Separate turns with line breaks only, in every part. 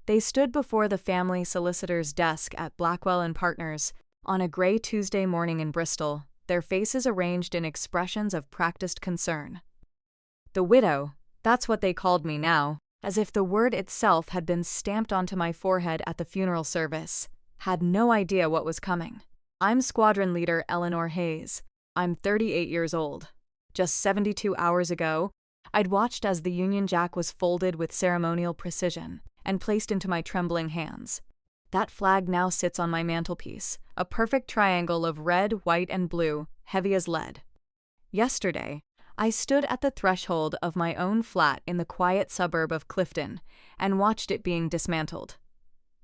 They stood before the family solicitor's desk at Blackwell and Partners on a gray Tuesday morning in Bristol, their faces arranged in expressions of practiced concern. The widow, that's what they called me now, as if the word itself had been stamped onto my forehead at the funeral service, had no idea what was coming. I'm Squadron Leader Eleanor Hayes. I'm 38 years old. Just 72 hours ago, I'd watched as the Union Jack was folded with ceremonial precision and placed into my trembling hands. That flag now sits on my mantelpiece, a perfect triangle of red, white, and blue, heavy as lead. Yesterday, I stood at the threshold of my own flat in the quiet suburb of Clifton and watched it being dismantled.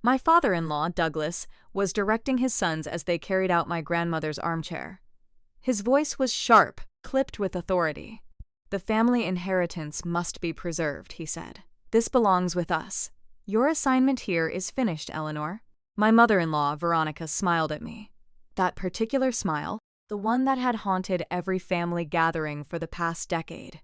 My father-in-law, Douglas, was directing his sons as they carried out my grandmother's armchair. His voice was sharp, clipped with authority. "The family inheritance must be preserved," he said. "This belongs with us. Your assignment here is finished, Eleanor." My mother-in-law, Veronica, smiled at me. That particular smile, the one that had haunted every family gathering for the past decade.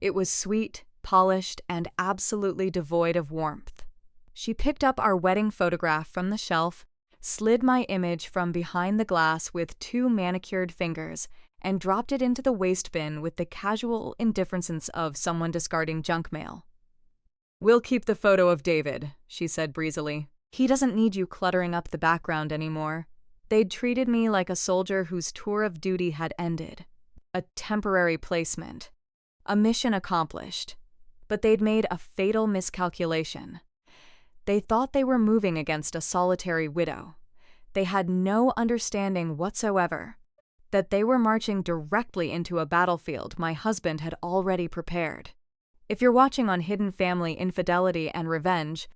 It was sweet, polished, and absolutely devoid of warmth. She picked up our wedding photograph from the shelf, slid my image from behind the glass with 2 manicured fingers, and dropped it into the waste bin with the casual indifference of someone discarding junk mail. "We'll keep the photo of David," she said breezily. "He doesn't need you cluttering up the background anymore." They'd treated me like a soldier whose tour of duty had ended. A temporary placement. A mission accomplished. But they'd made a fatal miscalculation. They thought they were moving against a solitary widow. They had no understanding whatsoever that they were marching directly into a battlefield my husband had already prepared. If you're watching on Hidden Family Infidelity and Revenge,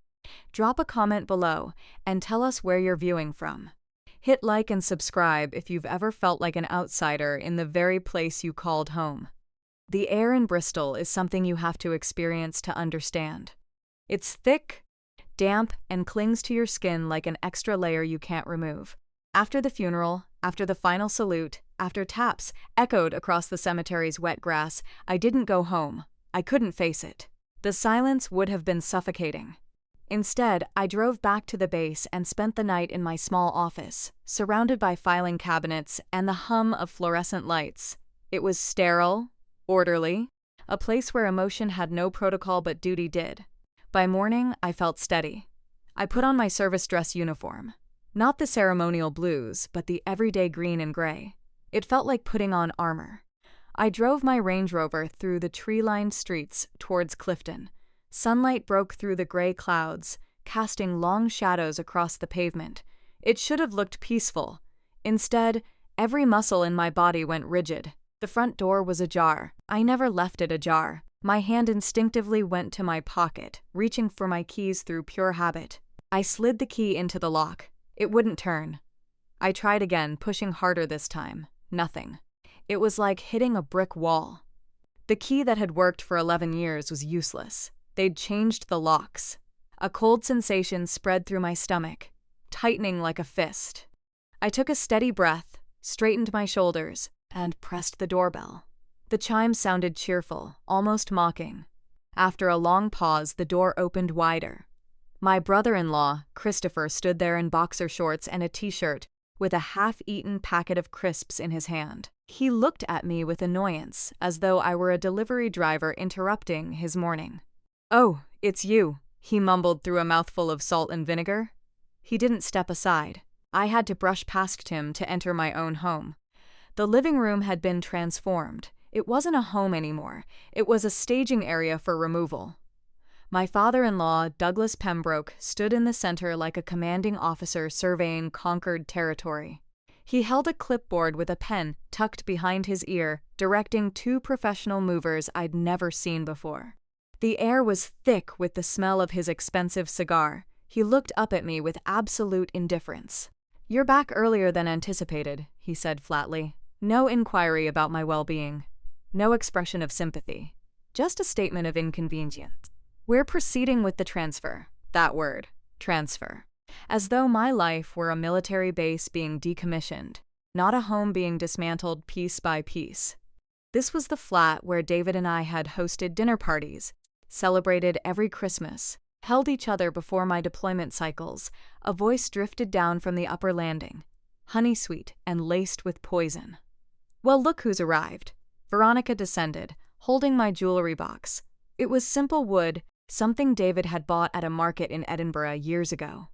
drop a comment below and tell us where you're viewing from. Hit like and subscribe if you've ever felt like an outsider in the very place you called home. The air in Bristol is something you have to experience to understand. It's thick, damp, and clings to your skin like an extra layer you can't remove. After the funeral, after the final salute, after taps echoed across the cemetery's wet grass, I didn't go home. I couldn't face it. The silence would have been suffocating. Instead, I drove back to the base and spent the night in my small office, surrounded by filing cabinets and the hum of fluorescent lights. It was sterile, orderly, a place where emotion had no protocol but duty did. By morning, I felt steady. I put on my service dress uniform. Not the ceremonial blues, but the everyday green and gray. It felt like putting on armor. I drove my Range Rover through the tree-lined streets towards Clifton. Sunlight broke through the gray clouds, casting long shadows across the pavement. It should have looked peaceful. Instead, every muscle in my body went rigid. The front door was ajar. I never left it ajar. My hand instinctively went to my pocket, reaching for my keys through pure habit. I slid the key into the lock. It wouldn't turn. I tried again, pushing harder this time. Nothing. It was like hitting a brick wall. The key that had worked for 11 years was useless. They'd changed the locks. A cold sensation spread through my stomach, tightening like a fist. I took a steady breath, straightened my shoulders, and pressed the doorbell. The chime sounded cheerful, almost mocking. After a long pause, the door opened wider. My brother-in-law, Christopher, stood there in boxer shorts and a t-shirt, with a half-eaten packet of crisps in his hand. He looked at me with annoyance, as though I were a delivery driver interrupting his morning. "Oh, it's you," he mumbled through a mouthful of salt and vinegar. He didn't step aside. I had to brush past him to enter my own home. The living room had been transformed. It wasn't a home anymore. It was a staging area for removal. My father-in-law, Douglas Pembroke, stood in the center like a commanding officer surveying conquered territory. He held a clipboard with a pen tucked behind his ear, directing 2 professional movers I'd never seen before. The air was thick with the smell of his expensive cigar. He looked up at me with absolute indifference. "You're back earlier than anticipated," he said flatly. No inquiry about my well-being. No expression of sympathy. Just a statement of inconvenience. "We're proceeding with the transfer." That word. Transfer. As though my life were a military base being decommissioned, not a home being dismantled piece by piece. This was the flat where David and I had hosted dinner parties, celebrated every Christmas, held each other before my deployment cycles, a voice drifted down from the upper landing, honey-sweet and laced with poison. "Well, look who's arrived." Veronica descended, holding my jewelry box. It was simple wood, something David had bought at a market in Edinburgh years ago.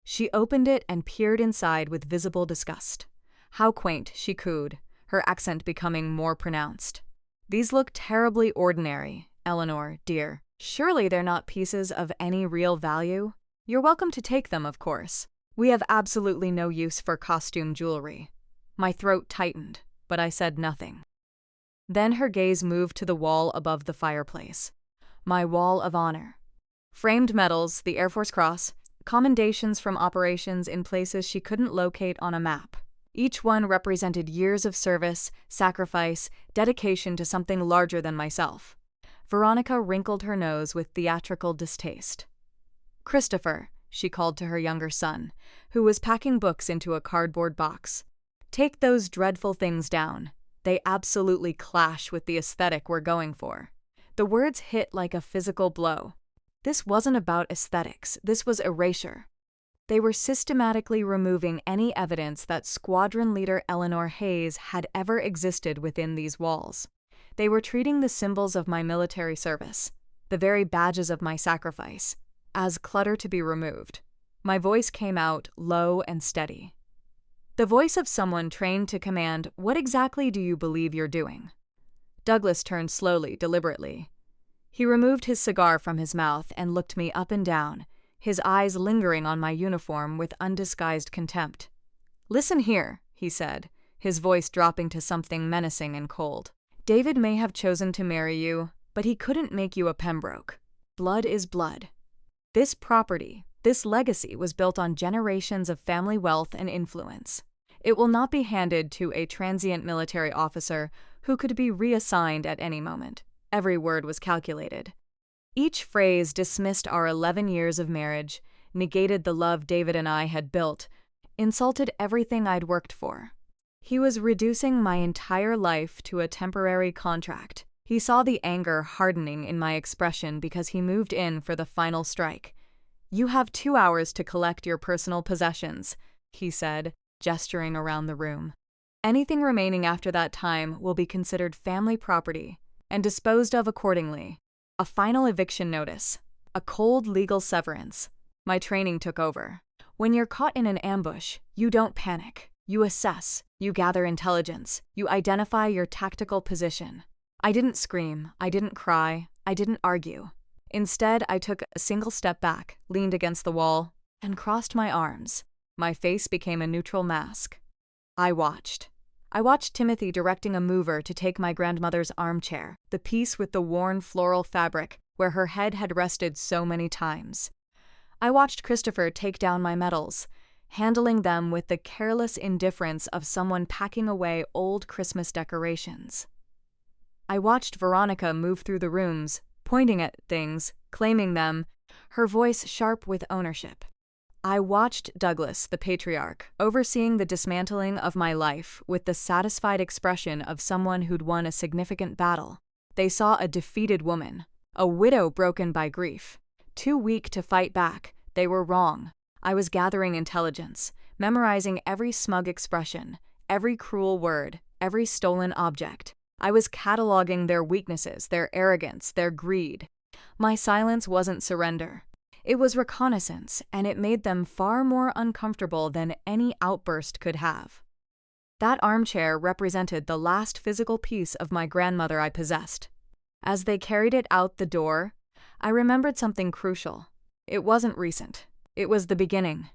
She opened it and peered inside with visible disgust. "How quaint," she cooed, her accent becoming more pronounced. "These look terribly ordinary, Eleanor, dear. Surely they're not pieces of any real value? You're welcome to take them, of course. We have absolutely no use for costume jewelry." My throat tightened, but I said nothing. Then her gaze moved to the wall above the fireplace. My wall of honor. Framed medals, the Air Force Cross, commendations from operations in places she couldn't locate on a map. Each one represented years of service, sacrifice, dedication to something larger than myself. Veronica wrinkled her nose with theatrical distaste. "Christopher," she called to her younger son, who was packing books into a cardboard box. "Take those dreadful things down. They absolutely clash with the aesthetic we're going for." The words hit like a physical blow. This wasn't about aesthetics, this was erasure. They were systematically removing any evidence that Squadron Leader Eleanor Hayes had ever existed within these walls. They were treating the symbols of my military service, the very badges of my sacrifice, as clutter to be removed. My voice came out low and steady. The voice of someone trained to command, "What exactly do you believe you're doing?" Douglas turned slowly, deliberately. He removed his cigar from his mouth and looked me up and down, his eyes lingering on my uniform with undisguised contempt. "Listen here," he said, his voice dropping to something menacing and cold. "David may have chosen to marry you, but he couldn't make you a Pembroke. Blood is blood. This property, this legacy was built on generations of family wealth and influence. It will not be handed to a transient military officer who could be reassigned at any moment." Every word was calculated. Each phrase dismissed our 11 years of marriage, negated the love David and I had built, insulted everything I'd worked for. He was reducing my entire life to a temporary contract. He saw the anger hardening in my expression because he moved in for the final strike. "You have 2 hours to collect your personal possessions," he said, gesturing around the room. "Anything remaining after that time will be considered family property and disposed of accordingly. A final eviction notice. A cold legal severance." My training took over. When you're caught in an ambush, you don't panic. You assess, you gather intelligence, you identify your tactical position. I didn't scream, I didn't cry, I didn't argue. Instead, I took a single step back, leaned against the wall, and crossed my arms. My face became a neutral mask. I watched. I watched Timothy directing a mover to take my grandmother's armchair, the piece with the worn floral fabric where her head had rested so many times. I watched Christopher take down my medals, handling them with the careless indifference of someone packing away old Christmas decorations. I watched Veronica move through the rooms, pointing at things, claiming them, her voice sharp with ownership. I watched Douglas, the patriarch, overseeing the dismantling of my life with the satisfied expression of someone who'd won a significant battle. They saw a defeated woman, a widow broken by grief. Too weak to fight back, they were wrong. I was gathering intelligence, memorizing every smug expression, every cruel word, every stolen object. I was cataloging their weaknesses, their arrogance, their greed. My silence wasn't surrender. It was reconnaissance, and it made them far more uncomfortable than any outburst could have. That armchair represented the last physical piece of my grandmother I possessed. As they carried it out the door, I remembered something crucial. It wasn't recent. It was the beginning.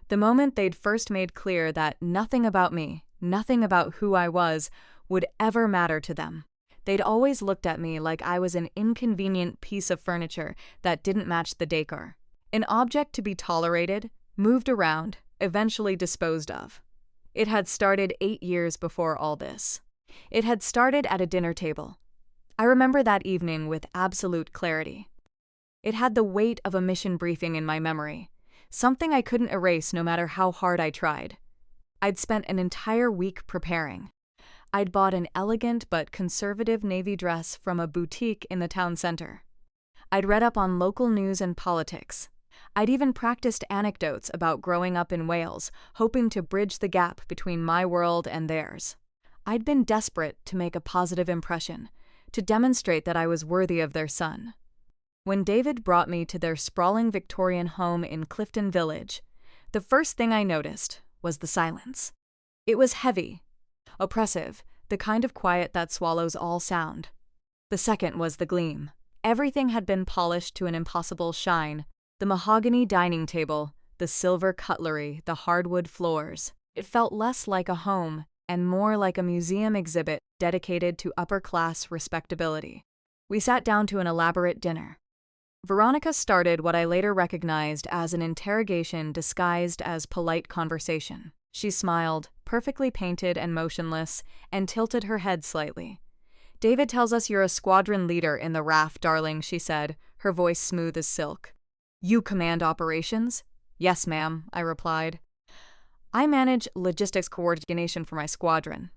The moment they'd first made clear that nothing about me, nothing about who I was, would ever matter to them. They'd always looked at me like I was an inconvenient piece of furniture that didn't match the decor. An object to be tolerated, moved around, eventually disposed of. It had started 8 years before all this. It had started at a dinner table. I remember that evening with absolute clarity. It had the weight of a mission briefing in my memory, something I couldn't erase no matter how hard I tried. I'd spent an entire week preparing. I'd bought an elegant but conservative navy dress from a boutique in the town center. I'd read up on local news and politics. I'd even practiced anecdotes about growing up in Wales, hoping to bridge the gap between my world and theirs. I'd been desperate to make a positive impression, to demonstrate that I was worthy of their son. When David brought me to their sprawling Victorian home in Clifton Village, the first thing I noticed was the silence. It was heavy, oppressive, the kind of quiet that swallows all sound. The second was the gleam. Everything had been polished to an impossible shine. The mahogany dining table, the silver cutlery, the hardwood floors. It felt less like a home and more like a museum exhibit dedicated to upper-class respectability. We sat down to an elaborate dinner. Veronica started what I later recognized as an interrogation disguised as polite conversation. She smiled, perfectly painted and motionless, and tilted her head slightly. "David tells us you're a squadron leader in the RAF, darling," she said, her voice smooth as silk. "You command operations?" "Yes, ma'am," I replied. "I manage logistics coordination for my squadron."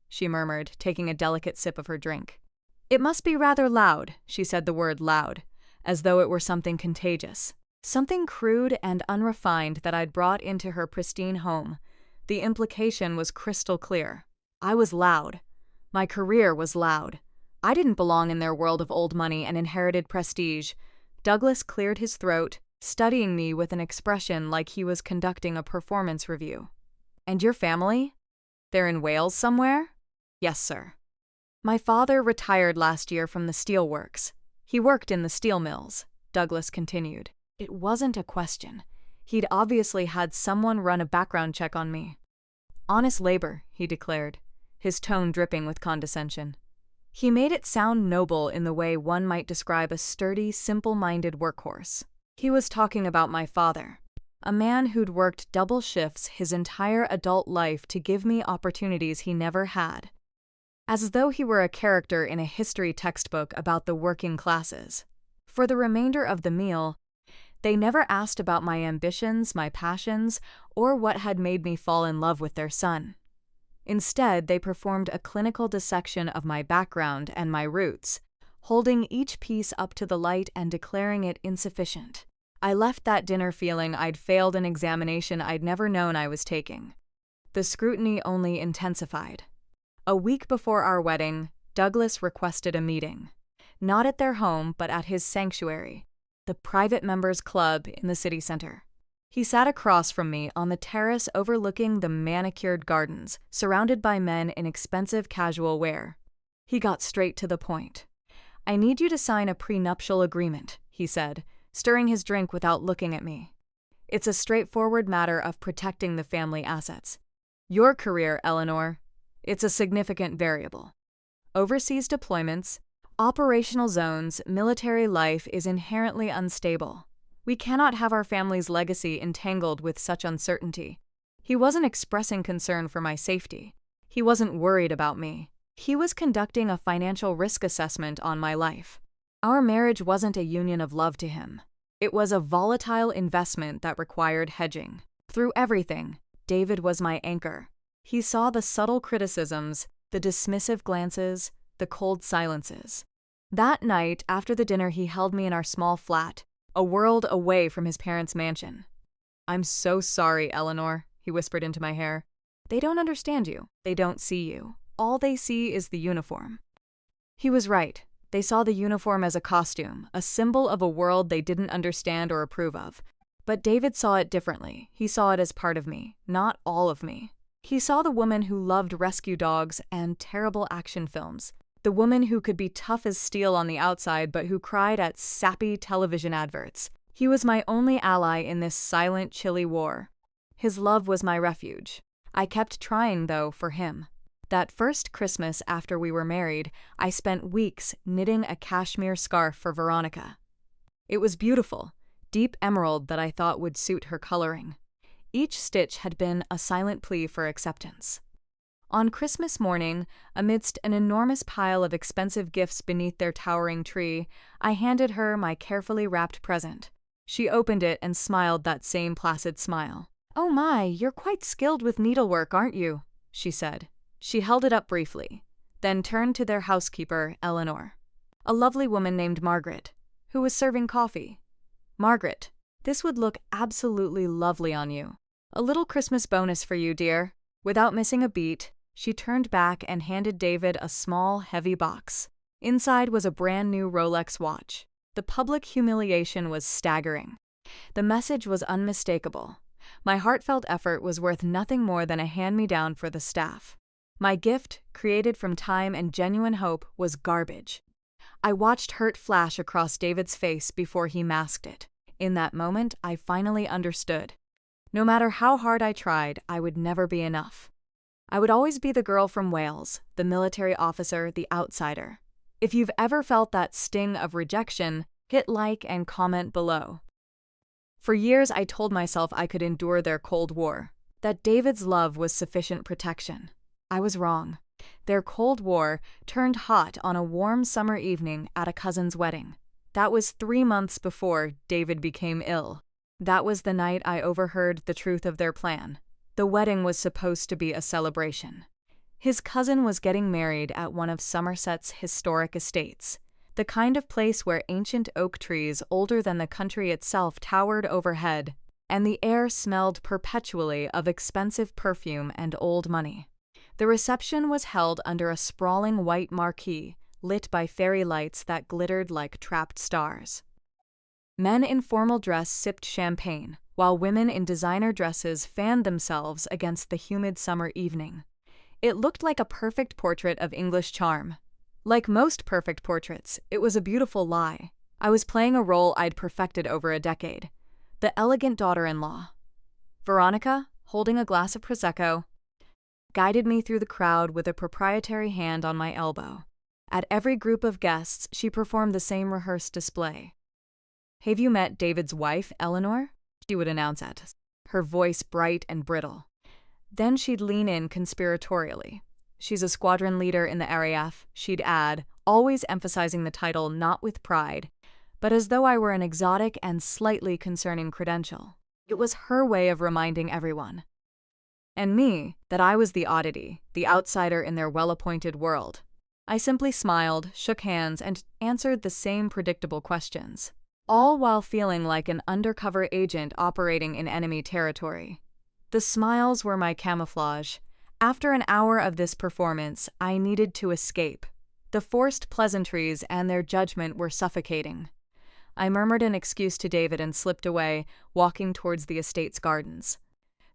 She murmured, taking a delicate sip of her drink. "It must be rather loud," she said the word loud, as though it were something contagious. Something crude and unrefined that I'd brought into her pristine home. The implication was crystal clear. I was loud. My career was loud. I didn't belong in their world of old money and inherited prestige. Douglas cleared his throat, studying me with an expression like he was conducting a performance review. "And your family? They're in Wales somewhere?" "Yes, sir." "My father retired last year from the steelworks. He worked in the steel mills," Douglas continued. It wasn't a question. He'd obviously had someone run a background check on me. "Honest labor," he declared, his tone dripping with condescension. He made it sound noble in the way one might describe a sturdy, simple-minded workhorse. He was talking about my father, a man who'd worked double shifts his entire adult life to give me opportunities he never had, as though he were a character in a history textbook about the working classes. For the remainder of the meal, they never asked about my ambitions, my passions, or what had made me fall in love with their son. Instead, they performed a clinical dissection of my background and my roots, holding each piece up to the light and declaring it insufficient. I left that dinner feeling I'd failed an examination I'd never known I was taking. The scrutiny only intensified. A week before our wedding, Douglas requested a meeting. Not at their home, but at his sanctuary, the private members club in the city center. He sat across from me on the terrace overlooking the manicured gardens, surrounded by men in expensive casual wear. He got straight to the point. "I need you to sign a prenuptial agreement," he said, stirring his drink without looking at me. "It's a straightforward matter of protecting the family assets. Your career, Eleanor, it's a significant variable. Overseas deployments, operational zones, military life is inherently unstable. We cannot have our family's legacy entangled with such uncertainty." He wasn't expressing concern for my safety. He wasn't worried about me. He was conducting a financial risk assessment on my life. Our marriage wasn't a union of love to him. It was a volatile investment that required hedging. Through everything, David was my anchor. He saw the subtle criticisms, the dismissive glances, the cold silences. That night, after the dinner, he held me in our small flat, a world away from his parents' mansion. "I'm so sorry, Eleanor," he whispered into my hair. "They don't understand you. They don't see you. All they see is the uniform." He was right. They saw the uniform as a costume, a symbol of a world they didn't understand or approve of. But David saw it differently. He saw it as part of me, not all of me. He saw the woman who loved rescue dogs and terrible action films. The woman who could be tough as steel on the outside but who cried at sappy television adverts. He was my only ally in this silent, chilly war. His love was my refuge. I kept trying, though, for him. That first Christmas after we were married, I spent weeks knitting a cashmere scarf for Veronica. It was beautiful, deep emerald that I thought would suit her coloring. Each stitch had been a silent plea for acceptance. On Christmas morning, amidst an enormous pile of expensive gifts beneath their towering tree, I handed her my carefully wrapped present. She opened it and smiled that same placid smile. "Oh my, you're quite skilled with needlework, aren't you?" she said. She held it up briefly, then turned to their housekeeper, Eleanor, a lovely woman named Margaret, Who was serving coffee? Margaret. This would look absolutely lovely on you. A little Christmas bonus for you, dear. Without missing a beat, she turned back and handed David a small, heavy box. Inside was a brand new Rolex watch. The public humiliation was staggering. The message was unmistakable. My heartfelt effort was worth nothing more than a hand-me-down for the staff. My gift, created from time and genuine hope, was garbage. I watched hurt flash across David's face before he masked it. In that moment, I finally understood. No matter how hard I tried, I would never be enough. I would always be the girl from Wales, the military officer, the outsider. If you've ever felt that sting of rejection, hit like and comment below. For years, I told myself I could endure their Cold War, that David's love was sufficient protection. I was wrong. Their Cold War turned hot on a warm summer evening at a cousin's wedding. That was 3 months before David became ill. That was the night I overheard the truth of their plan. The wedding was supposed to be a celebration. His cousin was getting married at one of Somerset's historic estates, the kind of place where ancient oak trees older than the country itself towered overhead, and the air smelled perpetually of expensive perfume and old money. The reception was held under a sprawling white marquee, lit by fairy lights that glittered like trapped stars. Men in formal dress sipped champagne, while women in designer dresses fanned themselves against the humid summer evening. It looked like a perfect portrait of English charm. Like most perfect portraits, it was a beautiful lie. I was playing a role I'd perfected over a decade. The elegant daughter-in-law. Veronica, holding a glass of Prosecco, guided me through the crowd with a proprietary hand on my elbow. At every group of guests, she performed the same rehearsed display. "Have you met David's wife, Eleanor?" she would announce at us, her voice bright and brittle. Then she'd lean in conspiratorially. "She's a squadron leader in the RAF," she'd add, always emphasizing the title not with pride, but as though I were an exotic and slightly concerning credential. It was her way of reminding everyone. And me, that I was the oddity, the outsider in their well-appointed world. I simply smiled, shook hands, and answered the same predictable questions, all while feeling like an undercover agent operating in enemy territory. The smiles were my camouflage. After an hour of this performance, I needed to escape. The forced pleasantries and their judgment were suffocating. I murmured an excuse to David and slipped away, walking towards the estate's gardens.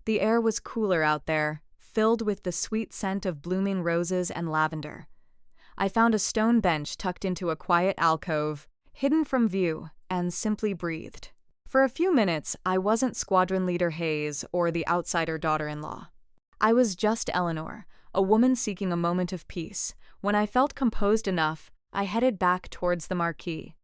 The air was cooler out there, filled with the sweet scent of blooming roses and lavender. I found a stone bench tucked into a quiet alcove, hidden from view, and simply breathed. For a few minutes, I wasn't Squadron Leader Hayes or the outsider daughter-in-law. I was just Eleanor, a woman seeking a moment of peace. When I felt composed enough, I headed back towards the marquee.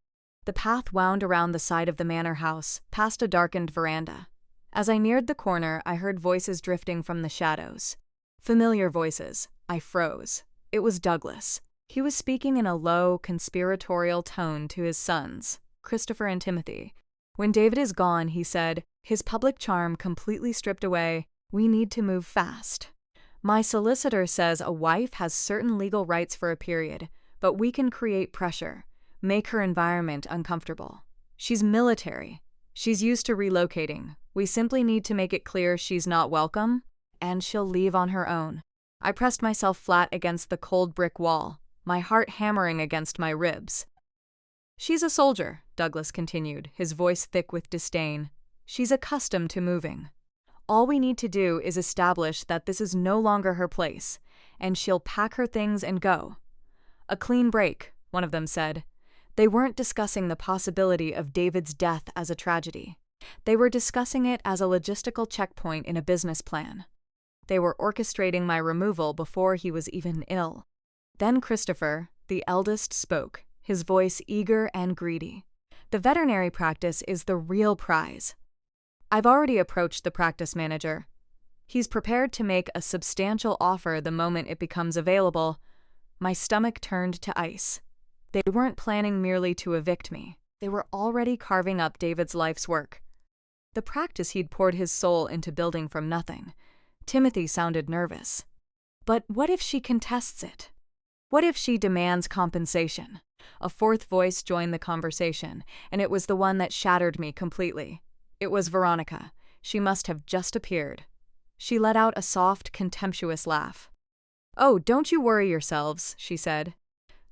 The path wound around the side of the manor house, past a darkened veranda. As I neared the corner, I heard voices drifting from the shadows. Familiar voices. I froze. It was Douglas. He was speaking in a low, conspiratorial tone to his sons, Christopher and Timothy. When David is gone, he said, his public charm completely stripped away, we need to move fast. My solicitor says a wife has certain legal rights for a period, but we can create pressure, make her environment uncomfortable. She's military. She's used to relocating. We simply need to make it clear she's not welcome, and she'll leave on her own. I pressed myself flat against the cold brick wall, my heart hammering against my ribs. She's a soldier, Douglas continued, his voice thick with disdain. She's accustomed to moving. All we need to do is establish that this is no longer her place, and she'll pack her things and go. A clean break, one of them said. They weren't discussing the possibility of David's death as a tragedy. They were discussing it as a logistical checkpoint in a business plan. They were orchestrating my removal before he was even ill. Then Christopher, the eldest, spoke, his voice eager and greedy. The veterinary practice is the real prize. I've already approached the practice manager. He's prepared to make a substantial offer the moment it becomes available. My stomach turned to ice. They weren't planning merely to evict me. They were already carving up David's life's work. The practice he'd poured his soul into building from nothing. Timothy sounded nervous. But what if she contests it? What if she demands compensation? A fourth voice joined the conversation, and it was the one that shattered me completely. It was Veronica. She must have just appeared. She let out a soft, contemptuous laugh. "Oh, don't you worry yourselves," she said,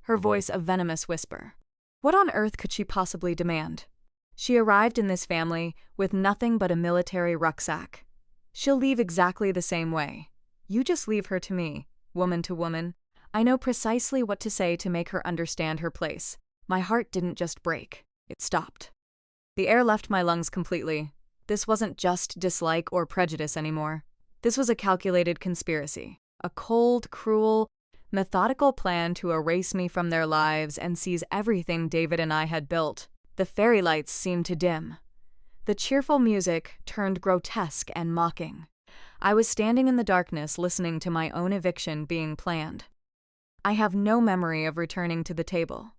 her voice a venomous whisper. What on earth could she possibly demand? She arrived in this family with nothing but a military rucksack. She'll leave exactly the same way. You just leave her to me, woman to woman. I know precisely what to say to make her understand her place. My heart didn't just break. It stopped. The air left my lungs completely. This wasn't just dislike or prejudice anymore. This was a calculated conspiracy. A cold, cruel, methodical plan to erase me from their lives and seize everything David and I had built. The fairy lights seemed to dim. The cheerful music turned grotesque and mocking. I was standing in the darkness listening to my own eviction being planned. I have no memory of returning to the table.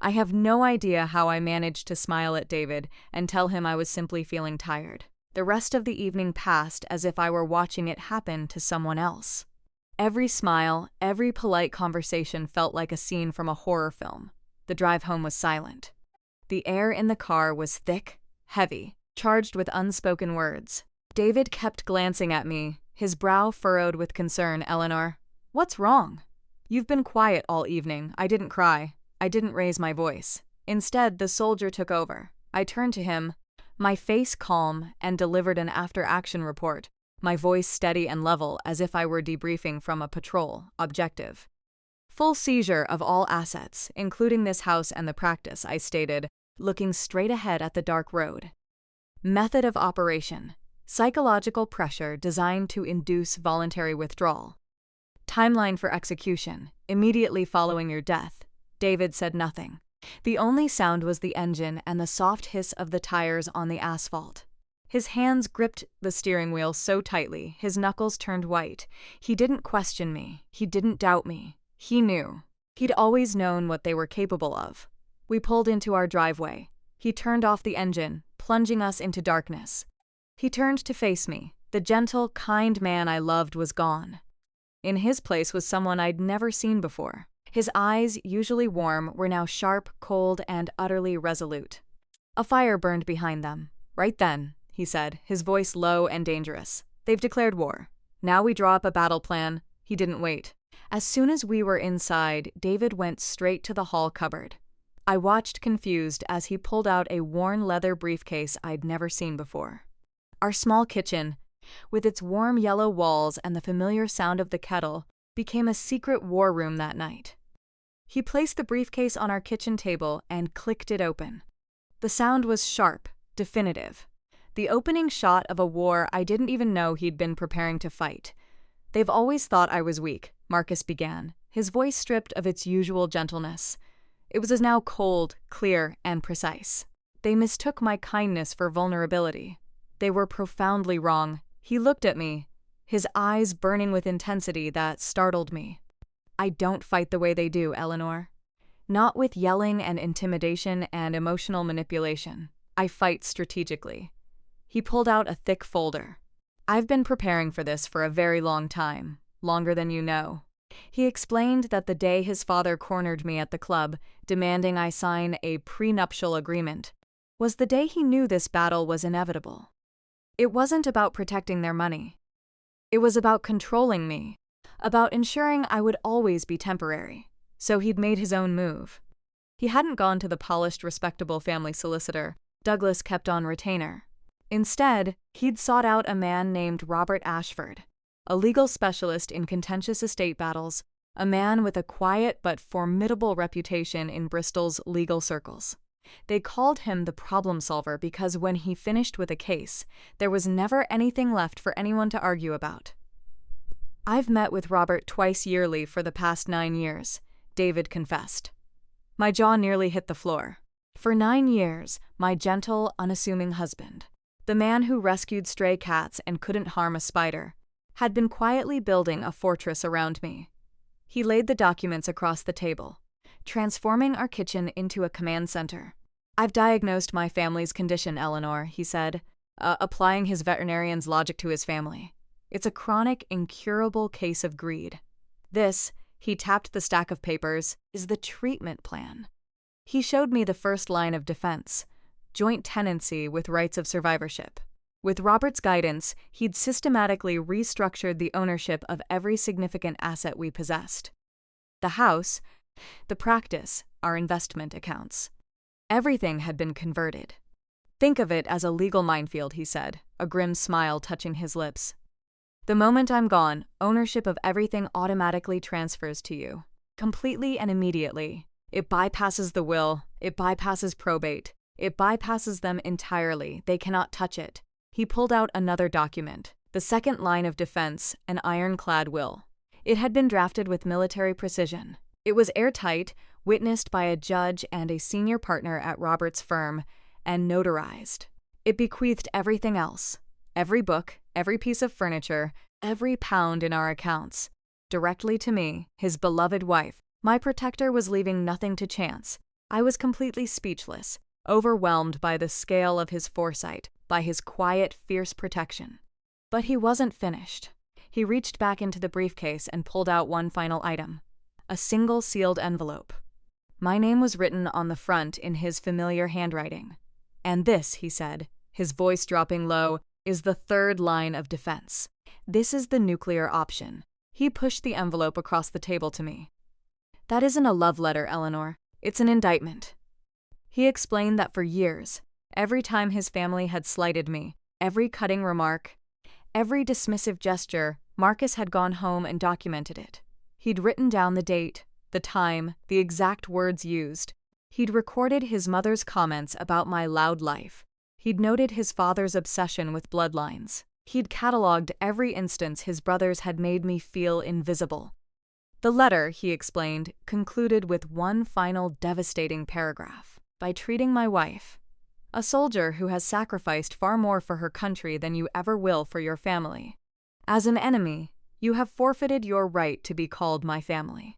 I have no idea how I managed to smile at David and tell him I was simply feeling tired. The rest of the evening passed as if I were watching it happen to someone else. Every smile, every polite conversation felt like a scene from a horror film. The drive home was silent. The air in the car was thick, heavy, charged with unspoken words. David kept glancing at me, his brow furrowed with concern. "Eleanor, what's wrong? You've been quiet all evening. I didn't cry. I didn't raise my voice. Instead, the soldier took over." I turned to him, my face calm, and delivered an after-action report, my voice steady and level as if I were debriefing from a patrol objective. "Full seizure of all assets, including this house and the practice," I stated, looking straight ahead at the dark road. "Method of operation: psychological pressure designed to induce voluntary withdrawal. Timeline for execution: immediately following your death." David said nothing. The only sound was the engine and the soft hiss of the tires on the asphalt. His hands gripped the steering wheel so tightly, his knuckles turned white. He didn't question me. He didn't doubt me. He knew. He'd always known what they were capable of. We pulled into our driveway. He turned off the engine, plunging us into darkness. He turned to face me. The gentle, kind man I loved was gone. In his place was someone I'd never seen before. His eyes, usually warm, were now sharp, cold, and utterly resolute. A fire burned behind them. "Right then," he said, his voice low and dangerous. "They've declared war. Now we draw up a battle plan." He didn't wait. As soon as we were inside, David went straight to the hall cupboard. I watched confused as he pulled out a worn leather briefcase I'd never seen before. Our small kitchen, with its warm yellow walls and the familiar sound of the kettle, became a secret war room that night. He placed the briefcase on our kitchen table and clicked it open. The sound was sharp, definitive. The opening shot of a war I didn't even know he'd been preparing to fight. "They've always thought I was weak," Marcus began, his voice stripped of its usual gentleness. It was now cold, clear, and precise. "They mistook my kindness for vulnerability. They were profoundly wrong." He looked at me, his eyes burning with intensity that startled me. "I don't fight the way they do, Eleanor. Not with yelling and intimidation and emotional manipulation. I fight strategically." He pulled out a thick folder. "I've been preparing for this for a very long time, longer than you know." He explained that the day his father cornered me at the club, demanding I sign a prenuptial agreement, was the day he knew this battle was inevitable. It wasn't about protecting their money. It was about controlling me, about ensuring I would always be temporary. So he'd made his own move. He hadn't gone to the polished, respectable family solicitor Douglas kept on retainer. Instead, he'd sought out a man named Robert Ashford, a legal specialist in contentious estate battles, a man with a quiet but formidable reputation in Bristol's legal circles. They called him the problem solver because when he finished with a case, there was never anything left for anyone to argue about. "I've met with Robert twice yearly for the past 9 years, David confessed. My jaw nearly hit the floor. For 9 years, my gentle, unassuming husband, the man who rescued stray cats and couldn't harm a spider, had been quietly building a fortress around me. He laid the documents across the table, transforming our kitchen into a command center. "I've diagnosed my family's condition, Eleanor," he said, applying his veterinarian's logic to his family. "It's a chronic, incurable case of greed. This," he tapped the stack of papers, "is the treatment plan. He showed me the first line of defense: joint tenancy with rights of survivorship. With Robert's guidance, he'd systematically restructured the ownership of every significant asset we possessed. The house, the practice, our investment accounts. Everything had been converted. Think of it as a legal minefield, he said, a grim smile touching his lips. The moment I'm gone, ownership of everything automatically transfers to you. Completely and immediately. It bypasses the will, it bypasses probate, it bypasses them entirely. They cannot touch it. He pulled out another document, the second line of defense, an ironclad will. It had been drafted with military precision. It was airtight, witnessed by a judge and a senior partner at Robert's firm, and notarized. It bequeathed everything else, every book, every piece of furniture, every pound in our accounts, directly to me, his beloved wife. My protector was leaving nothing to chance. I was completely speechless, overwhelmed by the scale of his foresight, by his quiet, fierce protection. But he wasn't finished. He reached back into the briefcase and pulled out one final item, a single sealed envelope. My name was written on the front in his familiar handwriting. And this, he said, his voice dropping low, is the third line of defense. This is the nuclear option. He pushed the envelope across the table to me. That isn't a love letter, Eleanor. It's an indictment. He explained that for years, every time his family had slighted me, every cutting remark, every dismissive gesture, Marcus had gone home and documented it. He'd written down the date, the time, the exact words used. He'd recorded his mother's comments about my loud life. He'd noted his father's obsession with bloodlines. He'd cataloged every instance his brothers had made me feel invisible. The letter, he explained, concluded with one final devastating paragraph. By treating my wife, a soldier who has sacrificed far more for her country than you ever will for your family, as an enemy, you have forfeited your right to be called my family.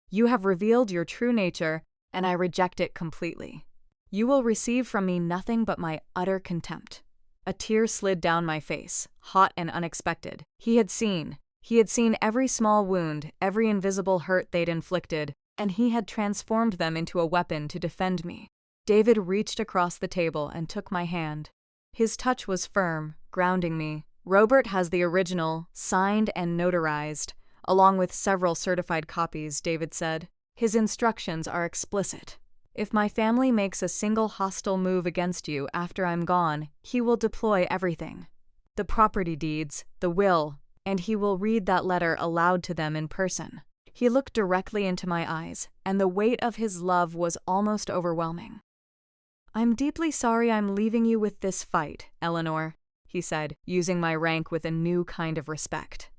You have revealed your true nature, and I reject it completely. You will receive from me nothing but my utter contempt. A tear slid down my face, hot and unexpected. He had seen every small wound, every invisible hurt they'd inflicted, and he had transformed them into a weapon to defend me. David reached across the table and took my hand. His touch was firm, grounding me. Robert has the original, signed and notarized, along with several certified copies, David said. His instructions are explicit. If my family makes a single hostile move against you after I'm gone, he will deploy everything. The property deeds, the will, and he will read that letter aloud to them in person. He looked directly into my eyes, and the weight of his love was almost overwhelming. I'm deeply sorry I'm leaving you with this fight, Eleanor, he said, using my rank with a new kind of respect.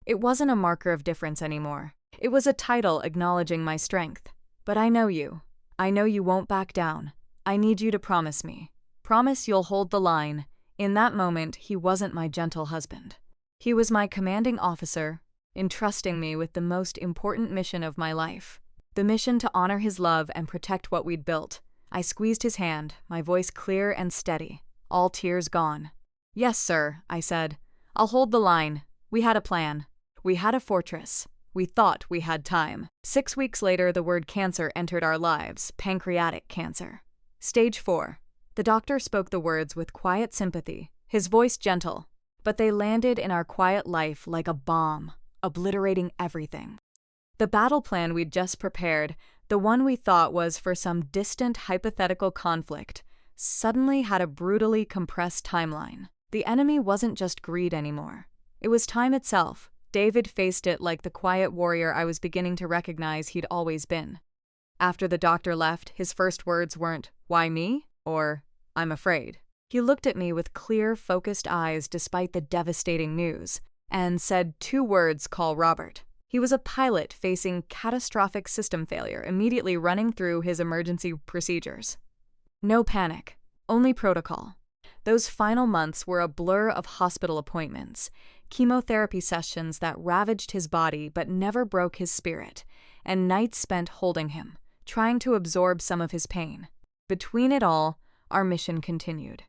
It wasn't a marker of difference anymore. It was a title acknowledging my strength. But I know you. I know you won't back down. I need you to promise me. Promise you'll hold the line. In that moment, he wasn't my gentle husband. He was my commanding officer, entrusting me with the most important mission of my life. The mission to honor his love and protect what we'd built. I squeezed his hand, my voice clear and steady, all tears gone. Yes, sir, I said. I'll hold the line. We had a plan. We had a fortress. We thought we had time. 6 weeks later, the word cancer entered our lives, pancreatic cancer. Stage 4. The doctor spoke the words with quiet sympathy, his voice gentle, but they landed in our quiet life like a bomb, obliterating everything. The battle plan we'd just prepared, the one we thought was for some distant hypothetical conflict, suddenly had a brutally compressed timeline. The enemy wasn't just greed anymore. It was time itself. David faced it like the quiet warrior I was beginning to recognize he'd always been. After the doctor left, his first words weren't, "Why me?" or, "I'm afraid." He looked at me with clear, focused eyes despite the devastating news, and said 2 words: "Call Robert." He was a pilot facing catastrophic system failure, immediately running through his emergency procedures. No panic, only protocol. Those final months were a blur of hospital appointments, chemotherapy sessions that ravaged his body but never broke his spirit, and nights spent holding him, trying to absorb some of his pain. Between it all, our mission continued.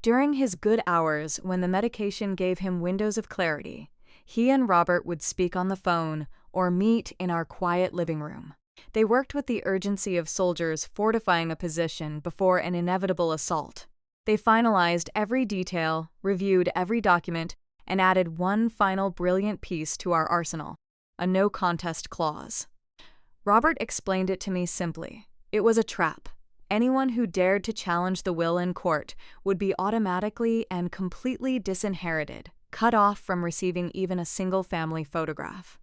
During his good hours, when the medication gave him windows of clarity, he and Robert would speak on the phone or meet in our quiet living room. They worked with the urgency of soldiers fortifying a position before an inevitable assault. They finalized every detail, reviewed every document, and added one final brilliant piece to our arsenal: a no-contest clause. Robert explained it to me simply. It was a trap. Anyone who dared to challenge the will in court would be automatically and completely disinherited, cut off from receiving even a single family photograph.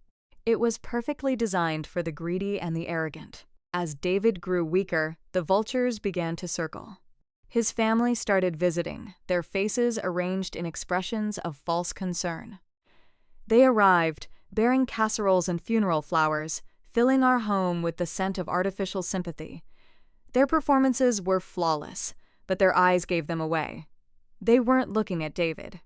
It was perfectly designed for the greedy and the arrogant. As David grew weaker, the vultures began to circle. His family started visiting, their faces arranged in expressions of false concern. They arrived, bearing casseroles and funeral flowers, filling our home with the scent of artificial sympathy. Their performances were flawless, but their eyes gave them away. They weren't looking at David.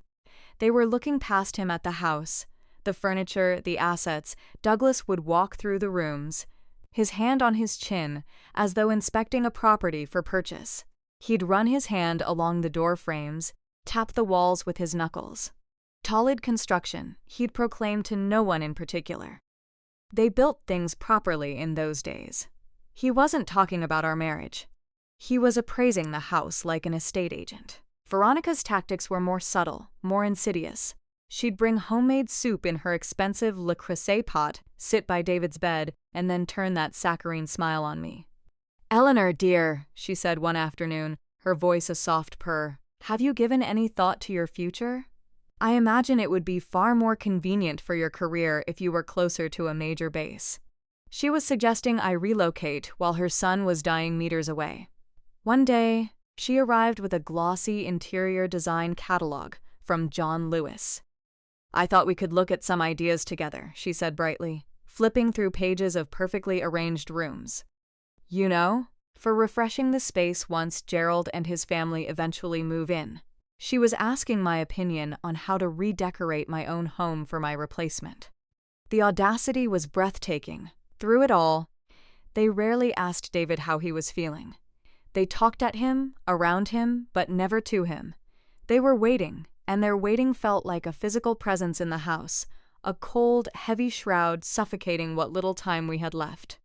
They were looking past him at the house, the furniture, the assets. Douglas would walk through the rooms, his hand on his chin, as though inspecting a property for purchase. He'd run his hand along the door frames, tap the walls with his knuckles. Solid construction, he'd proclaim to no one in particular. They built things properly in those days. He wasn't talking about our marriage. He was appraising the house like an estate agent. Veronica's tactics were more subtle, more insidious. She'd bring homemade soup in her expensive Le Creuset pot, sit by David's bed, and then turn that saccharine smile on me. "Eleanor, dear," she said one afternoon, her voice a soft purr, "have you given any thought to your future? I imagine it would be far more convenient for your career if you were closer to a major base." She was suggesting I relocate while her son was dying meters away. One day, she arrived with a glossy interior design catalog from John Lewis. "I thought we could look at some ideas together," she said brightly, flipping through pages of perfectly arranged rooms. "You know, for refreshing the space once Gerald and his family eventually move in." She was asking my opinion on how to redecorate my own home for my replacement. The audacity was breathtaking. Through it all, they rarely asked David how he was feeling. They talked at him, around him, but never to him. They were waiting, and their waiting felt like a physical presence in the house, a cold, heavy shroud suffocating what little time we had left.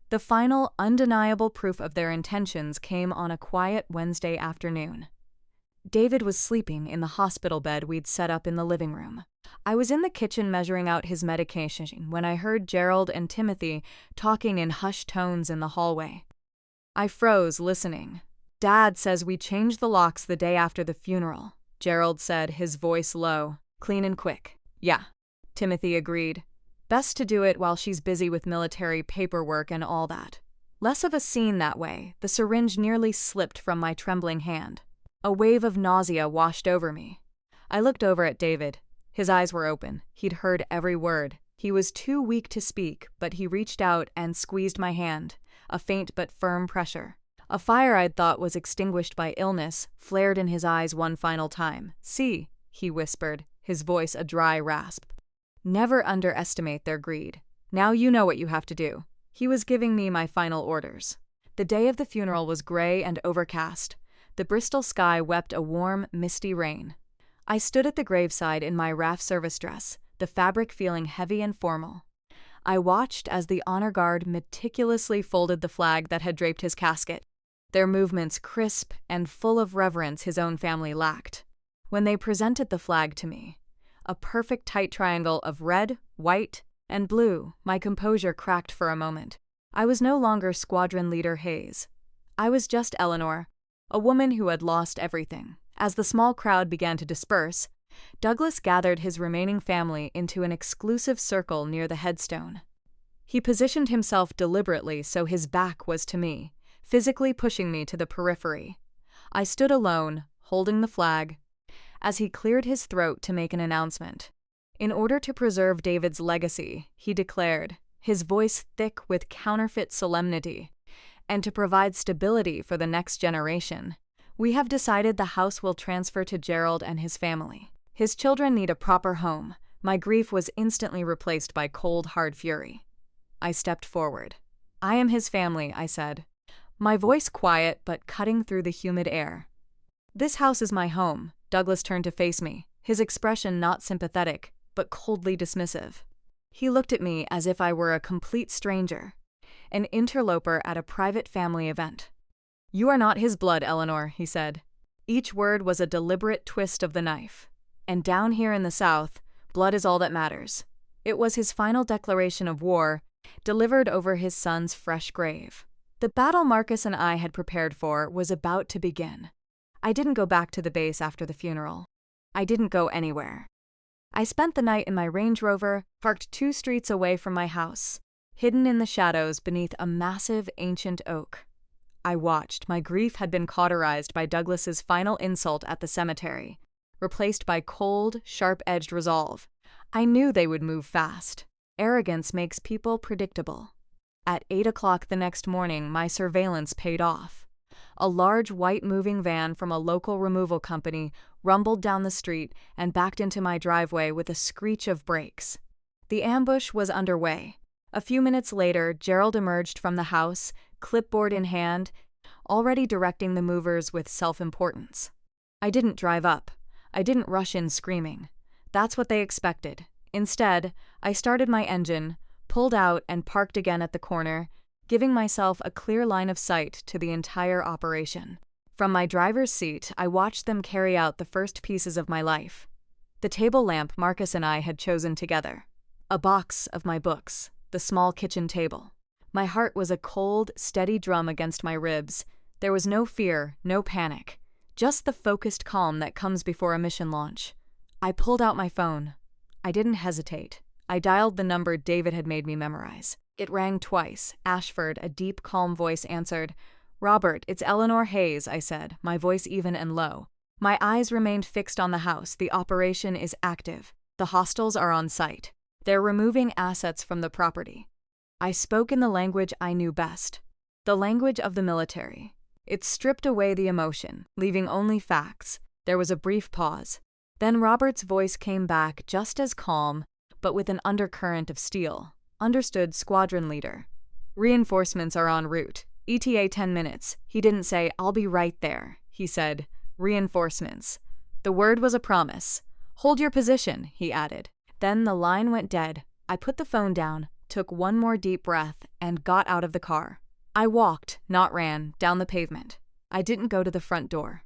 The final, undeniable proof of their intentions came on a quiet Wednesday afternoon. David was sleeping in the hospital bed we'd set up in the living room. I was in the kitchen measuring out his medication when I heard Gerald and Timothy talking in hushed tones in the hallway. I froze, listening. "Dad says we change the locks the day after the funeral," Gerald said, his voice low, clean and quick. "Yeah," Timothy agreed. "Best to do it while she's busy with military paperwork and all that." Less of a scene that way, the syringe nearly slipped from my trembling hand. A wave of nausea washed over me. I looked over at David. His eyes were open. He'd heard every word. He was too weak to speak, but he reached out and squeezed my hand, a faint but firm pressure. A fire I'd thought was extinguished by illness flared in his eyes one final time. "See," he whispered, his voice a dry rasp. "Never underestimate their greed. Now you know what you have to do." He was giving me my final orders. The day of the funeral was gray and overcast. The Bristol sky wept a warm, misty rain. I stood at the graveside in my RAF service dress, the fabric feeling heavy and formal. I watched as the honor guard meticulously folded the flag that had draped his casket, their movements crisp and full of reverence his own family lacked. When they presented the flag to me, a perfect tight triangle of red, white, and blue, my composure cracked for a moment. I was no longer Squadron Leader Hayes. I was just Eleanor, a woman who had lost everything. As the small crowd began to disperse, Douglas gathered his remaining family into an exclusive circle near the headstone. He positioned himself deliberately so his back was to me, physically pushing me to the periphery. I stood alone, holding the flag, as he cleared his throat to make an announcement. In order to preserve David's legacy, he declared, his voice thick with counterfeit solemnity, and to provide stability for the next generation, we have decided the house will transfer to Gerald and his family. His children need a proper home. My grief was instantly replaced by cold, hard fury. I stepped forward. "I am his family," I said, my voice quiet but cutting through the humid air. "This house is my home." Douglas turned to face me, his expression not sympathetic, but coldly dismissive. He looked at me as if I were a complete stranger. an interloper at a private family event. "You are not his blood, Eleanor," he said. Each word was a deliberate twist of the knife. "And down here in the South, blood is all that matters." It was his final declaration of war, delivered over his son's fresh grave. The battle Marcus and I had prepared for was about to begin. I didn't go back to the base after the funeral. I didn't go anywhere. I spent the night in my Range Rover, parked 2 streets away from my house, hidden in the shadows beneath a massive ancient oak. I watched. My grief had been cauterized by Douglas's final insult at the cemetery, replaced by cold, sharp-edged resolve. I knew they would move fast. Arrogance makes people predictable. At 8 o'clock the next morning, my surveillance paid off. A large white moving van from a local removal company rumbled down the street and backed into my driveway with a screech of brakes. The ambush was underway. A few minutes later, Gerald emerged from the house, clipboard in hand, already directing the movers with self-importance. I didn't drive up. I didn't rush in screaming. That's what they expected. Instead, I started my engine, pulled out, and parked again at the corner, giving myself a clear line of sight to the entire operation. From my driver's seat, I watched them carry out the first pieces of my life. The table lamp Marcus and I had chosen together. A box of my books. The small kitchen table. My heart was a cold, steady drum against my ribs. There was no fear, no panic. Just the focused calm that comes before a mission launch. I pulled out my phone. I didn't hesitate. I dialed the number David had made me memorize. It rang twice. Ashford, a deep, calm voice, answered. "Robert, it's Eleanor Hayes," I said, my voice even and low. My eyes remained fixed on the house. The operation is active. The hostiles are on site. They're removing assets from the property. I spoke in the language I knew best. The language of the military. It stripped away the emotion, leaving only facts. There was a brief pause. Then Robert's voice came back, just as calm, but with an undercurrent of steel. "Understood, squadron leader. Reinforcements are en route. ETA 10 minutes. He didn't say, 'I'll be right there.' He said, 'Reinforcements.' The word was a promise. 'Hold your position,' he added. Then the line went dead. I put the phone down, took one more deep breath, and got out of the car. I walked, not ran, down the pavement. I didn't go to the front door.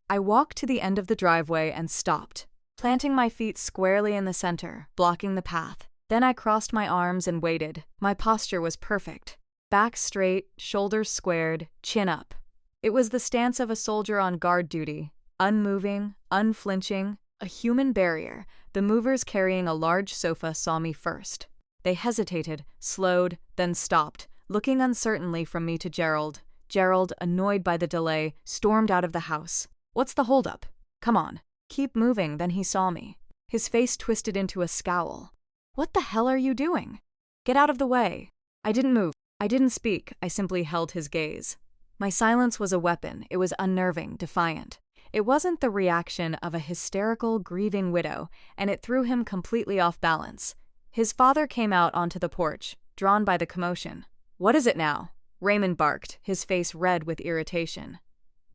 I walked to the end of the driveway and stopped, planting my feet squarely in the center, blocking the path. Then I crossed my arms and waited. My posture was perfect. Back straight, shoulders squared, chin up. It was the stance of a soldier on guard duty, unmoving, unflinching, a human barrier. The movers carrying a large sofa saw me first. They hesitated, slowed, then stopped, looking uncertainly from me to Gerald. Gerald, annoyed by the delay, stormed out of the house. "What's the holdup? Come on. Keep moving." Then he saw me. His face twisted into a scowl. "What the hell are you doing? Get out of the way." I didn't move. I didn't speak. I simply held his gaze. My silence was a weapon. It was unnerving, defiant. It wasn't the reaction of a hysterical, grieving widow, and it threw him completely off balance. His father came out onto the porch, drawn by the commotion. "What is it now?" Raymond barked, his face red with irritation.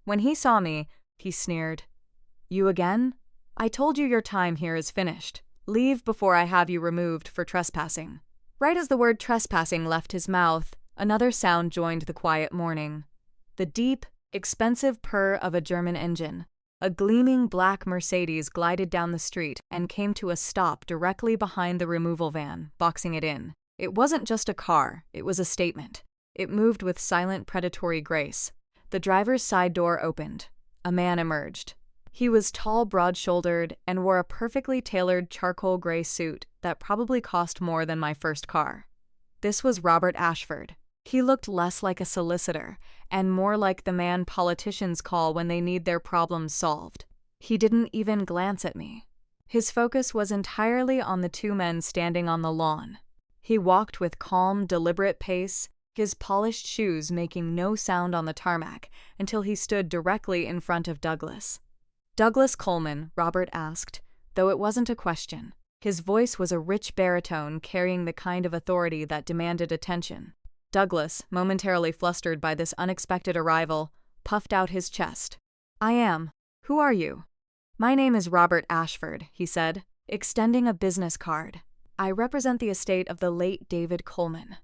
When he saw me, he sneered. "You again? I told you your time here is finished. Leave before I have you removed for trespassing." Right as the word trespassing left his mouth, another sound joined the quiet morning. The deep, expensive purr of a German engine. A gleaming black Mercedes glided down the street and came to a stop directly behind the removal van, boxing it in. It wasn't just a car, it was a statement. It moved with silent predatory grace. The driver's side door opened. A man emerged. He was tall, broad-shouldered, and wore a perfectly tailored charcoal gray suit that probably cost more than my first car. This was Robert Ashford. He looked less like a solicitor, and more like the man politicians call when they need their problems solved. He didn't even glance at me. His focus was entirely on the 2 men standing on the lawn. He walked with calm, deliberate pace, his polished shoes making no sound on the tarmac until he stood directly in front of Douglas. "Douglas Coleman," Robert asked, though it wasn't a question. His voice was a rich baritone carrying the kind of authority that demanded attention. Douglas, momentarily flustered by this unexpected arrival, puffed out his chest. "I am. Who are you?" "My name is Robert Ashford," he said, extending a business card. "I represent the estate of the late David Coleman."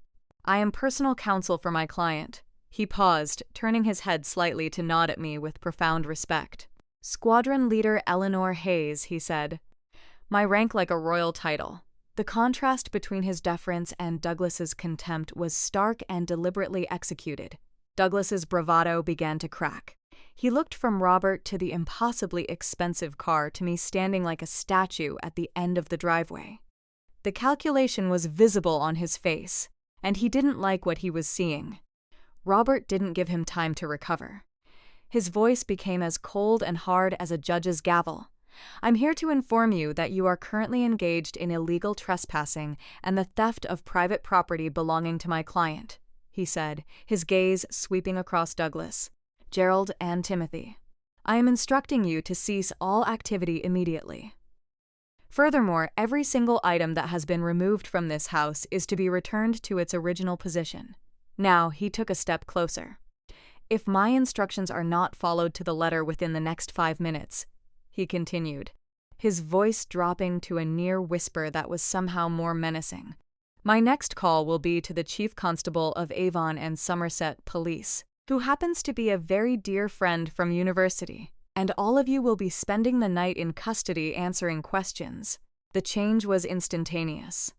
I am personal counsel for my client. He paused, turning his head slightly to nod at me with profound respect. Squadron Leader Eleanor Hayes, he said. My rank like a royal title. The contrast between his deference and Douglas's contempt was stark and deliberately executed. Douglas's bravado began to crack. He looked from Robert to the impossibly expensive car to me standing like a statue at the end of the driveway. The calculation was visible on his face, and he didn't like what he was seeing. Robert didn't give him time to recover. His voice became as cold and hard as a judge's gavel. I'm here to inform you that you are currently engaged in illegal trespassing and the theft of private property belonging to my client, he said, his gaze sweeping across Douglas, Gerald, and Timothy. I am instructing you to cease all activity immediately. Furthermore, every single item that has been removed from this house is to be returned to its original position. Now, he took a step closer. If my instructions are not followed to the letter within the next 5 minutes, he continued, his voice dropping to a near whisper that was somehow more menacing, my next call will be to the Chief Constable of Avon and Somerset Police, who happens to be a very dear friend from university, and all of you will be spending the night in custody answering questions. The change was instantaneous.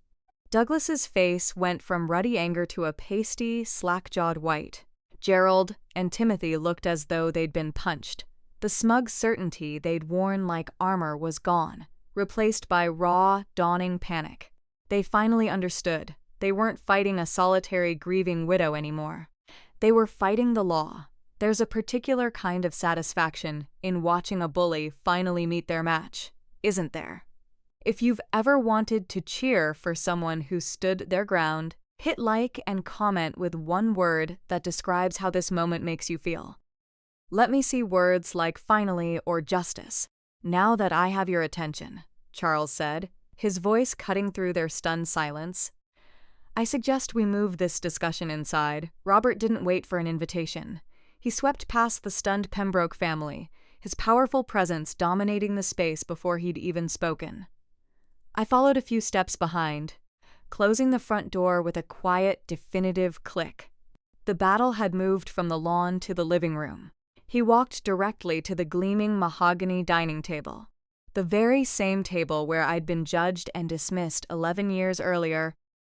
Douglas's face went from ruddy anger to a pasty, slack-jawed white. Gerald and Timothy looked as though they'd been punched. The smug certainty they'd worn like armor was gone, replaced by raw, dawning panic. They finally understood. They weren't fighting a solitary, grieving widow anymore. They were fighting the law. There's a particular kind of satisfaction in watching a bully finally meet their match, isn't there? If you've ever wanted to cheer for someone who stood their ground, hit like and comment with one word that describes how this moment makes you feel. Let me see words like finally or justice. Now that I have your attention, Charles said, his voice cutting through their stunned silence. I suggest we move this discussion inside. Robert didn't wait for an invitation. He swept past the stunned Pembroke family, his powerful presence dominating the space before he'd even spoken. I followed a few steps behind, closing the front door with a quiet, definitive click. The battle had moved from the lawn to the living room. He walked directly to the gleaming mahogany dining table, the very same table where I'd been judged and dismissed 11 years earlier,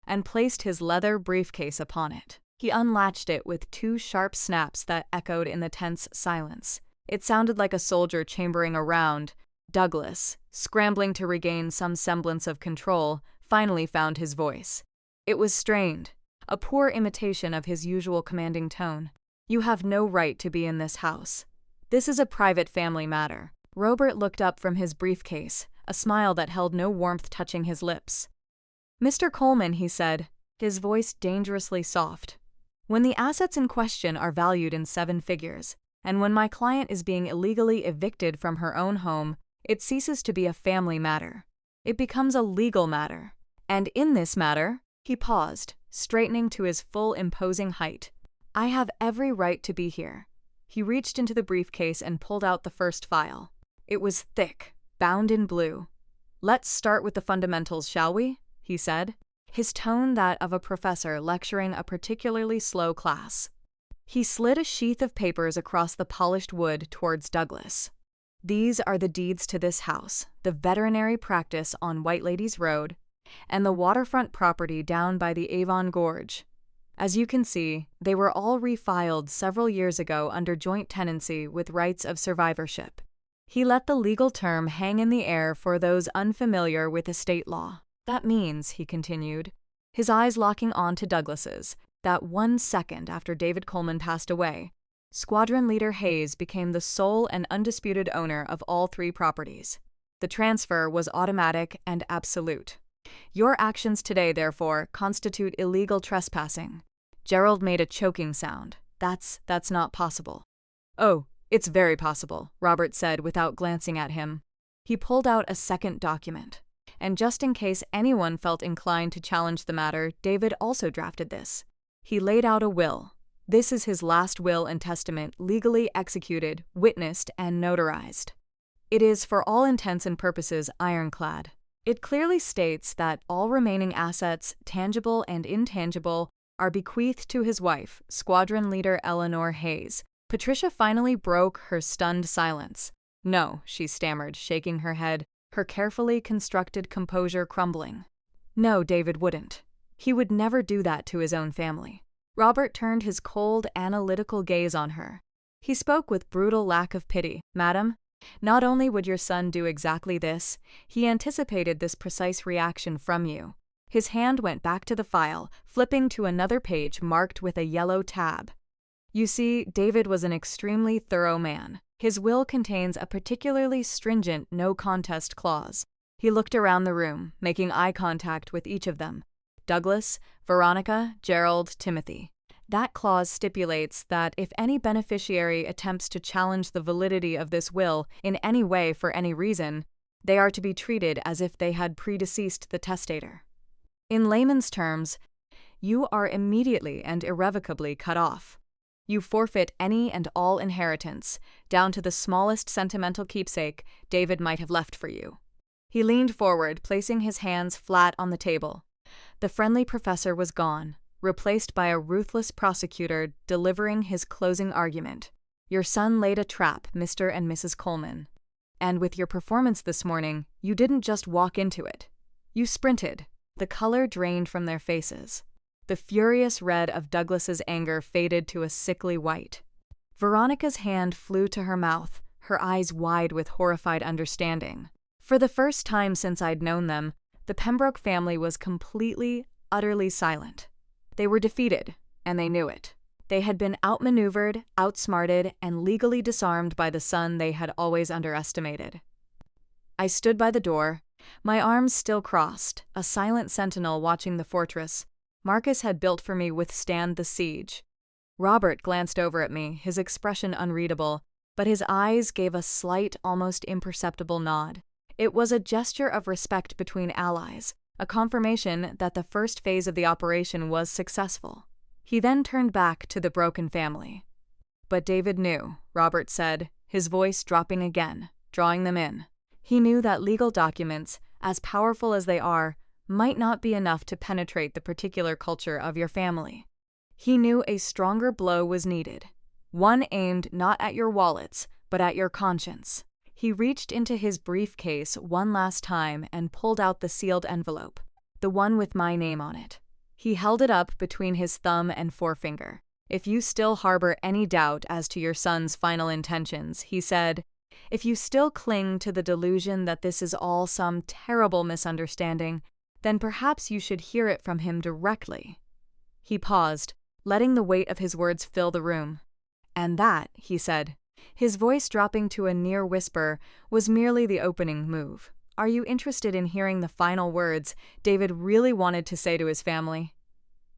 and placed his leather briefcase upon it. He unlatched it with 2 sharp snaps that echoed in the tense silence. It sounded like a soldier chambering a round. Douglas, scrambling to regain some semblance of control, finally found his voice. It was strained, a poor imitation of his usual commanding tone. You have no right to be in this house. This is a private family matter. Robert looked up from his briefcase, a smile that held no warmth touching his lips. Mr. Coleman, he said, his voice dangerously soft. When the assets in question are valued in 7 figures, and when my client is being illegally evicted from her own home, it ceases to be a family matter. It becomes a legal matter. And in this matter, he paused, straightening to his full imposing height. I have every right to be here. He reached into the briefcase and pulled out the first file. It was thick, bound in blue. Let's start with the fundamentals, shall we? He said, his tone that of a professor lecturing a particularly slow class. He slid a sheath of papers across the polished wood towards Douglas. These are the deeds to this house, the veterinary practice on White Ladies Road, and the waterfront property down by the Avon Gorge. As you can see, they were all refiled several years ago under joint tenancy with rights of survivorship. He let the legal term hang in the air for those unfamiliar with estate law. That means, he continued, his eyes locking on to Douglas's, that 1 second after David Coleman passed away, Squadron Leader Hayes became the sole and undisputed owner of all 3 properties. The transfer was automatic and absolute. Your actions today, therefore, constitute illegal trespassing. Gerald made a choking sound. That's not possible. Oh, it's very possible, Robert said without glancing at him. He pulled out a second document. And just in case anyone felt inclined to challenge the matter, David also drafted this. He laid out a will. This is his last will and testament, legally executed, witnessed, and notarized. It is, for all intents and purposes, ironclad. It clearly states that all remaining assets, tangible and intangible, are bequeathed to his wife, Squadron Leader Eleanor Hayes. Patricia finally broke her stunned silence. No, she stammered, shaking her head, her carefully constructed composure crumbling. No, David wouldn't. He would never do that to his own family. Robert turned his cold, analytical gaze on her. He spoke with brutal lack of pity. Madam, not only would your son do exactly this, he anticipated this precise reaction from you. His hand went back to the file, flipping to another page marked with a yellow tab. You see, David was an extremely thorough man. His will contains a particularly stringent no-contest clause. He looked around the room, making eye contact with each of them. Douglas, Veronica, Gerald, Timothy. That clause stipulates that if any beneficiary attempts to challenge the validity of this will in any way for any reason, they are to be treated as if they had predeceased the testator. In layman's terms, you are immediately and irrevocably cut off. You forfeit any and all inheritance, down to the smallest sentimental keepsake David might have left for you. He leaned forward, placing his hands flat on the table. The friendly professor was gone, replaced by a ruthless prosecutor delivering his closing argument. Your son laid a trap, Mr. and Mrs. Coleman. And with your performance this morning, you didn't just walk into it. You sprinted. The color drained from their faces. The furious red of Douglas's anger faded to a sickly white. Veronica's hand flew to her mouth, her eyes wide with horrified understanding. For the first time since I'd known them, the Pembroke family was completely, utterly silent. They were defeated, and they knew it. They had been outmaneuvered, outsmarted, and legally disarmed by the son they had always underestimated. I stood by the door, my arms still crossed, a silent sentinel watching the fortress Marcus had built for me withstand the siege. Robert glanced over at me, his expression unreadable, but his eyes gave a slight, almost imperceptible nod. It was a gesture of respect between allies, a confirmation that the first phase of the operation was successful. He then turned back to the broken family. But David knew, Robert said, his voice dropping again, drawing them in. He knew that legal documents, as powerful as they are, might not be enough to penetrate the particular culture of your family. He knew a stronger blow was needed, one aimed not at your wallets, but at your conscience. He reached into his briefcase one last time and pulled out the sealed envelope, the one with my name on it. He held it up between his thumb and forefinger. If you still harbor any doubt as to your son's final intentions, he said, if you still cling to the delusion that this is all some terrible misunderstanding, then perhaps you should hear it from him directly. He paused, letting the weight of his words fill the room. And that, he said, his voice dropping to a near whisper, was merely the opening move. Are you interested in hearing the final words David really wanted to say to his family?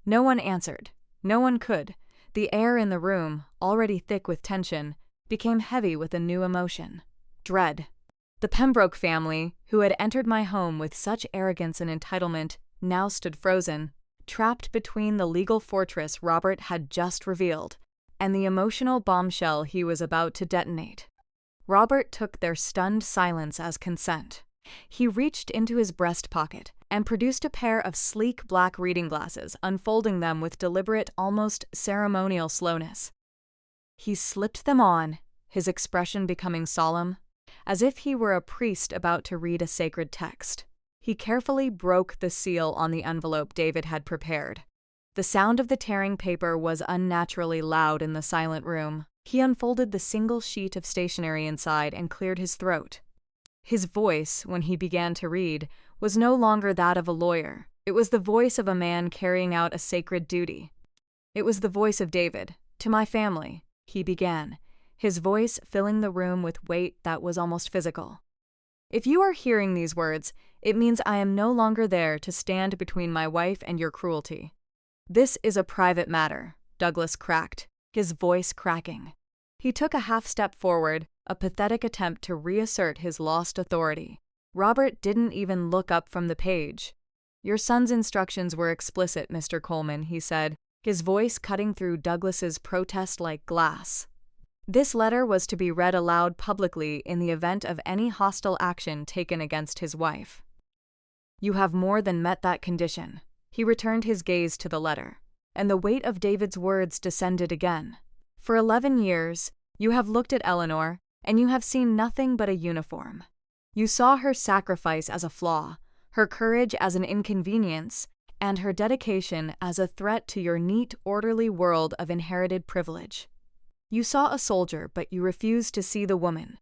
No one answered. No one could. The air in the room, already thick with tension, became heavy with a new emotion. Dread. The Pembroke family, who had entered my home with such arrogance and entitlement, now stood frozen, trapped between the legal fortress Robert had just revealed and the emotional bombshell he was about to detonate. Robert took their stunned silence as consent. He reached into his breast pocket and produced a pair of sleek black reading glasses, unfolding them with deliberate, almost ceremonial slowness. He slipped them on, his expression becoming solemn, as if he were a priest about to read a sacred text. He carefully broke the seal on the envelope David had prepared. The sound of the tearing paper was unnaturally loud in the silent room. He unfolded the single sheet of stationery inside and cleared his throat. His voice, when he began to read, was no longer that of a lawyer. It was the voice of a man carrying out a sacred duty. It was the voice of David. To my family, he began, his voice filling the room with weight that was almost physical. If you are hearing these words, it means I am no longer there to stand between my wife and your cruelty. This is a private matter, Douglas cracked, his voice cracking. He took a half step forward, a pathetic attempt to reassert his lost authority. Robert didn't even look up from the page. Your son's instructions were explicit, Mr. Coleman, he said, his voice cutting through Douglas's protest like glass. This letter was to be read aloud publicly in the event of any hostile action taken against his wife. You have more than met that condition. He returned his gaze to the letter. and the weight of David's words descended again. For 11 years, you have looked at Eleanor, and you have seen nothing but a uniform. You saw her sacrifice as a flaw, her courage as an inconvenience, and her dedication as a threat to your neat, orderly world of inherited privilege. You saw a soldier, but you refused to see the woman,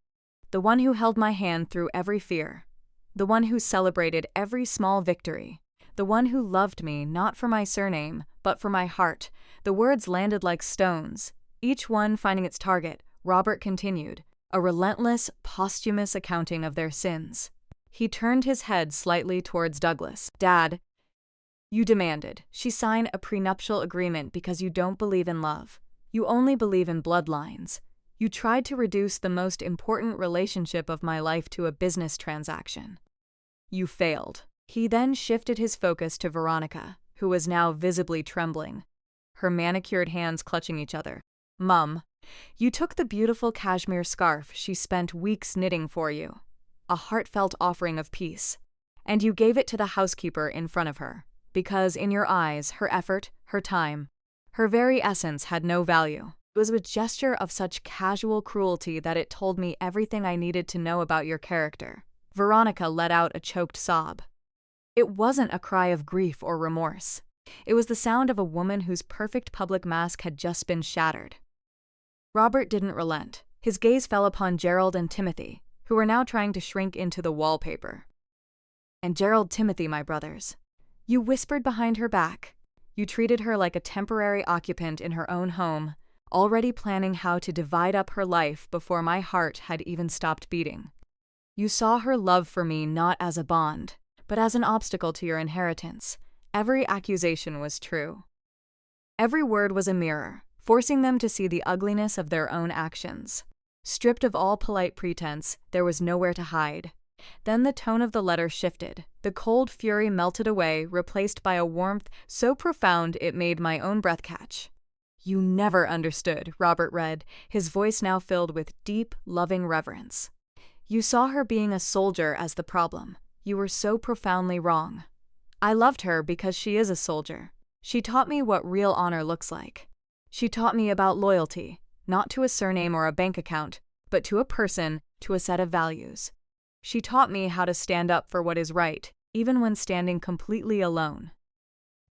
the one who held my hand through every fear, the one who celebrated every small victory, the one who loved me not for my surname, but for my heart. The words landed like stones, each one finding its target. Robert continued, a relentless, posthumous accounting of their sins. He turned his head slightly towards Douglas. Dad, you demanded she sign a prenuptial agreement because you don't believe in love. You only believe in bloodlines. You tried to reduce the most important relationship of my life to a business transaction. You failed. He then shifted his focus to Veronica, who was now visibly trembling, her manicured hands clutching each other. Mum, you took the beautiful cashmere scarf she spent weeks knitting for you, a heartfelt offering of peace, and you gave it to the housekeeper in front of her, because in your eyes, her effort, her time, her very essence had no value. It was a gesture of such casual cruelty that it told me everything I needed to know about your character. Veronica let out a choked sob. It wasn't a cry of grief or remorse. It was the sound of a woman whose perfect public mask had just been shattered. Robert didn't relent. His gaze fell upon Gerald and Timothy, who were now trying to shrink into the wallpaper. And Gerald, Timothy, my brothers. You whispered behind her back. You treated her like a temporary occupant in her own home, already planning how to divide up her life before my heart had even stopped beating. You saw her love for me not as a bond, but as an obstacle to your inheritance. Every accusation was true. Every word was a mirror, forcing them to see the ugliness of their own actions. Stripped of all polite pretense, there was nowhere to hide. Then the tone of the letter shifted. The cold fury melted away, replaced by a warmth so profound it made my own breath catch. You never understood, Robert read, his voice now filled with deep, loving reverence. You saw her being a soldier as the problem. You were so profoundly wrong. I loved her because she is a soldier. She taught me what real honor looks like. She taught me about loyalty, not to a surname or a bank account, but to a person, to a set of values. She taught me how to stand up for what is right, even when standing completely alone.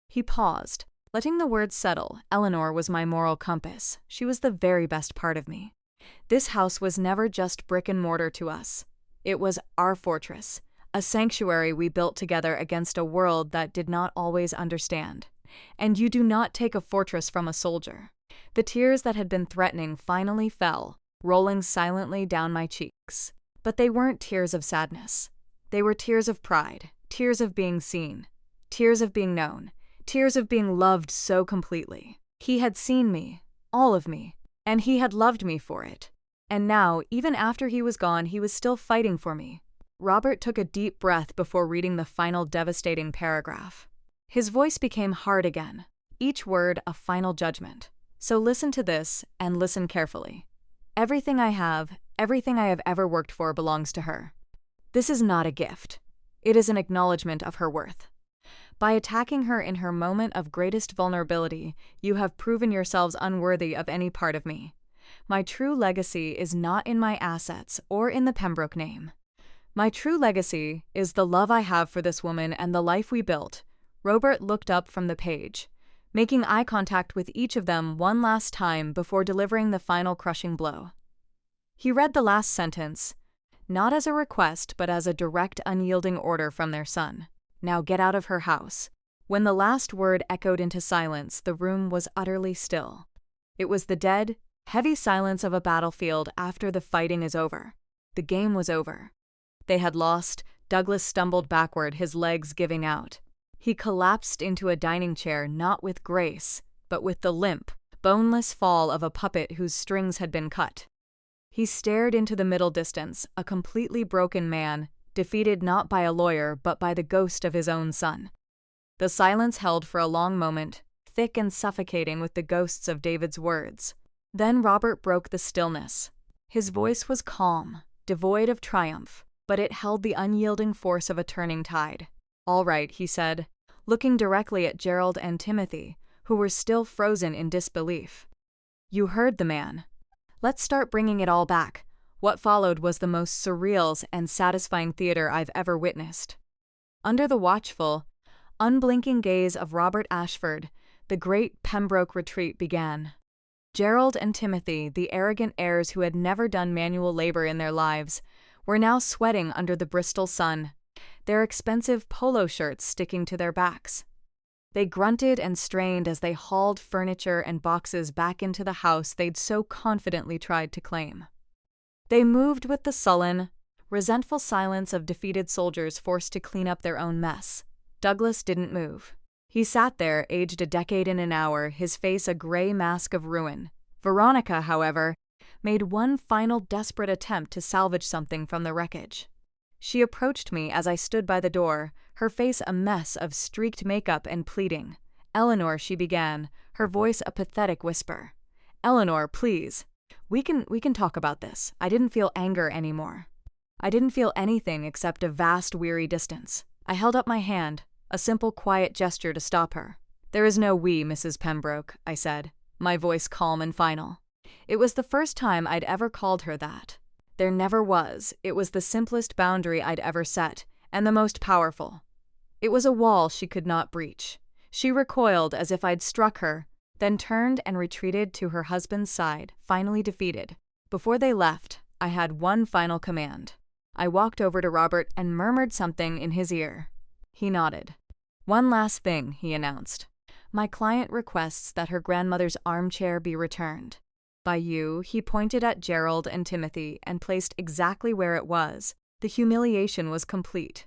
He paused, letting the words settle. Eleanor was my moral compass. She was the very best part of me. This house was never just brick and mortar to us. It was our fortress, a sanctuary we built together against a world that did not always understand. And you do not take a fortress from a soldier. The tears that had been threatening finally fell, rolling silently down my cheeks. But they weren't tears of sadness. They were tears of pride, tears of being seen, tears of being known, tears of being loved so completely. He had seen me, all of me, and he had loved me for it. And now, even after he was gone, he was still fighting for me. Robert took a deep breath before reading the final devastating paragraph. His voice became hard again, each word a final judgment. So listen to this, and listen carefully. Everything I have ever worked for belongs to her. This is not a gift. It is an acknowledgement of her worth. By attacking her in her moment of greatest vulnerability, you have proven yourselves unworthy of any part of me. My true legacy is not in my assets or in the Pembroke name. My true legacy is the love I have for this woman and the life we built. Robert looked up from the page, making eye contact with each of them one last time before delivering the final crushing blow. He read the last sentence, not as a request but as a direct, unyielding order from their son. Now get out of her house. When the last word echoed into silence, the room was utterly still. It was the dead, heavy silence of a battlefield after the fighting is over. The game was over. They had lost. Douglas stumbled backward, his legs giving out. He collapsed into a dining chair, not with grace, but with the limp, boneless fall of a puppet whose strings had been cut. He stared into the middle distance, a completely broken man, defeated not by a lawyer but by the ghost of his own son. The silence held for a long moment, thick and suffocating with the ghosts of David's words. Then Robert broke the stillness. His voice was calm, devoid of triumph, but it held the unyielding force of a turning tide. All right, he said, looking directly at Gerald and Timothy, who were still frozen in disbelief. "You heard the man. Let's start bringing it all back." What followed was the most surreal and satisfying theater I've ever witnessed. Under the watchful, unblinking gaze of Robert Ashford, the great Pembroke retreat began. Gerald and Timothy, the arrogant heirs who had never done manual labor in their lives, were now sweating under the Bristol sun, their expensive polo shirts sticking to their backs. They grunted and strained as they hauled furniture and boxes back into the house they'd so confidently tried to claim. They moved with the sullen, resentful silence of defeated soldiers forced to clean up their own mess. Douglas didn't move. He sat there, aged a decade in an hour, his face a gray mask of ruin. Veronica, however, made one final desperate attempt to salvage something from the wreckage. She approached me as I stood by the door, her face a mess of streaked makeup and pleading. "Eleanor," she began, her voice a pathetic whisper. "Eleanor, please. We can talk about this. I didn't feel anger anymore. I didn't feel anything except a vast, weary distance." I held up my hand, a simple, quiet gesture to stop her. "There is no we, Mrs. Pembroke," I said, my voice calm and final. It was the first time I'd ever called her that. There never was. It was the simplest boundary I'd ever set, and the most powerful. It was a wall she could not breach. She recoiled as if I'd struck her, then turned and retreated to her husband's side, finally defeated. Before they left, I had one final command. I walked over to Robert and murmured something in his ear. He nodded. "One last thing," he announced. "My client requests that her grandmother's armchair be returned. By you," he pointed at Gerald and Timothy and placed exactly where it was. The humiliation was complete.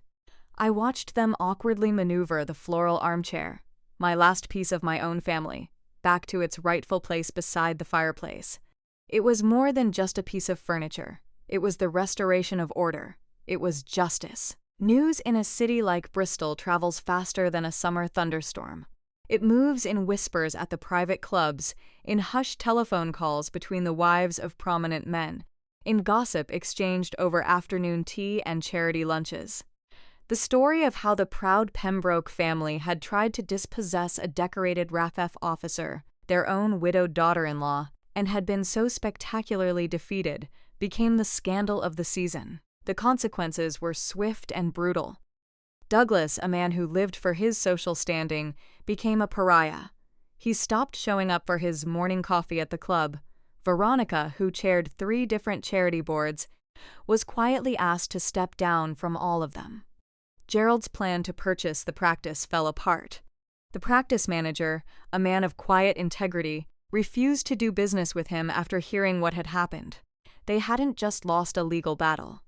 I watched them awkwardly maneuver the floral armchair, my last piece of my own family, back to its rightful place beside the fireplace. It was more than just a piece of furniture. It was the restoration of order. It was justice. News in a city like Bristol travels faster than a summer thunderstorm. It moves in whispers at the private clubs, in hushed telephone calls between the wives of prominent men, in gossip exchanged over afternoon tea and charity lunches. The story of how the proud Pembroke family had tried to dispossess a decorated RAF officer, their own widowed daughter-in-law, and had been so spectacularly defeated, became the scandal of the season. The consequences were swift and brutal. Douglas, a man who lived for his social standing, became a pariah. He stopped showing up for his morning coffee at the club. Veronica, who chaired 3 different charity boards, was quietly asked to step down from all of them. Gerald's plan to purchase the practice fell apart. The practice manager, a man of quiet integrity, refused to do business with him after hearing what had happened. They hadn't just lost a legal battle.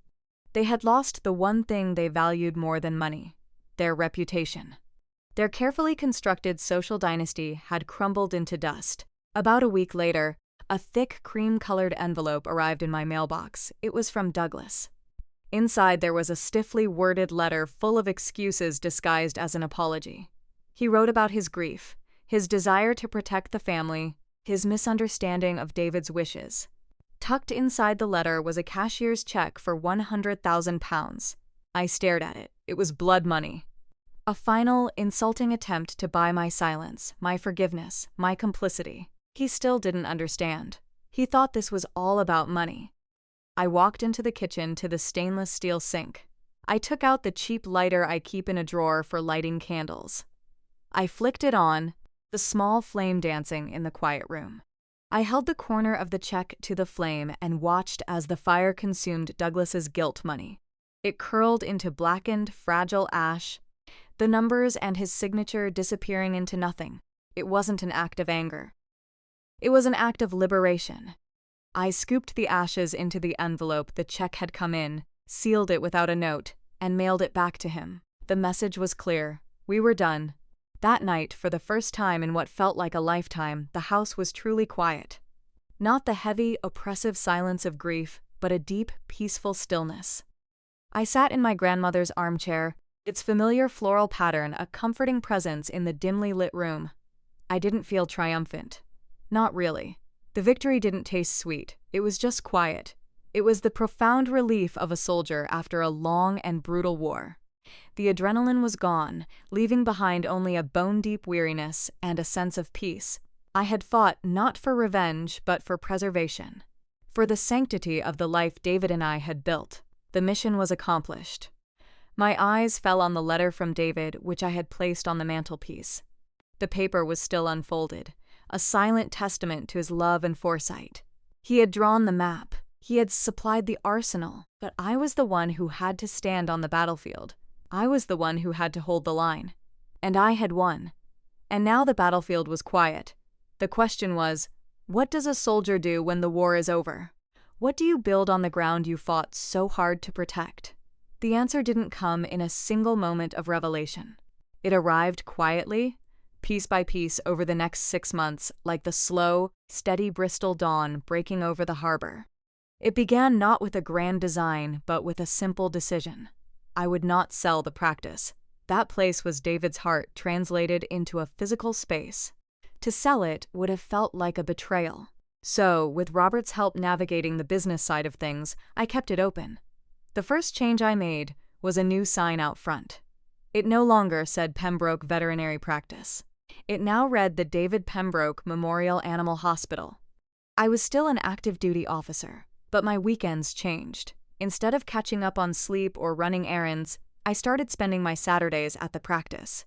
They had lost the one thing they valued more than money: their reputation. Their carefully constructed social dynasty had crumbled into dust. About a week later, a thick cream-colored envelope arrived in my mailbox. It was from Douglas. Inside there was a stiffly worded letter full of excuses disguised as an apology. He wrote about his grief, his desire to protect the family, his misunderstanding of David's wishes. Tucked inside the letter was a cashier's check for £100,000. I stared at it. It was blood money. A final, insulting attempt to buy my silence, my forgiveness, my complicity. He still didn't understand. He thought this was all about money. I walked into the kitchen to the stainless steel sink. I took out the cheap lighter I keep in a drawer for lighting candles. I flicked it on, the small flame dancing in the quiet room. I held the corner of the check to the flame and watched as the fire consumed Douglas's guilt money. It curled into blackened, fragile ash, the numbers and his signature disappearing into nothing. It wasn't an act of anger. It was an act of liberation. I scooped the ashes into the envelope the check had come in, sealed it without a note, and mailed it back to him. The message was clear. We were done. That night, for the first time in what felt like a lifetime, the house was truly quiet. Not the heavy, oppressive silence of grief, but a deep, peaceful stillness. I sat in my grandmother's armchair, its familiar floral pattern a comforting presence in the dimly lit room. I didn't feel triumphant. Not really. The victory didn't taste sweet. It was just quiet. It was the profound relief of a soldier after a long and brutal war. The adrenaline was gone, leaving behind only a bone-deep weariness and a sense of peace. I had fought not for revenge, but for preservation. For the sanctity of the life David and I had built. The mission was accomplished. My eyes fell on the letter from David, which I had placed on the mantelpiece. The paper was still unfolded, a silent testament to his love and foresight. He had drawn the map, he had supplied the arsenal, but I was the one who had to stand on the battlefield. I was the one who had to hold the line. And I had won. And now the battlefield was quiet. The question was, what does a soldier do when the war is over? What do you build on the ground you fought so hard to protect? The answer didn't come in a single moment of revelation. It arrived quietly, piece by piece over the next 6 months, like the slow, steady Bristol dawn breaking over the harbor. It began not with a grand design, but with a simple decision. I would not sell the practice. That place was David's heart translated into a physical space. To sell it would have felt like a betrayal. So, with Robert's help navigating the business side of things, I kept it open. The first change I made was a new sign out front. It no longer said Pembroke Veterinary Practice. It now read the David Pembroke Memorial Animal Hospital. I was still an active duty officer, but my weekends changed. Instead of catching up on sleep or running errands, I started spending my Saturdays at the practice.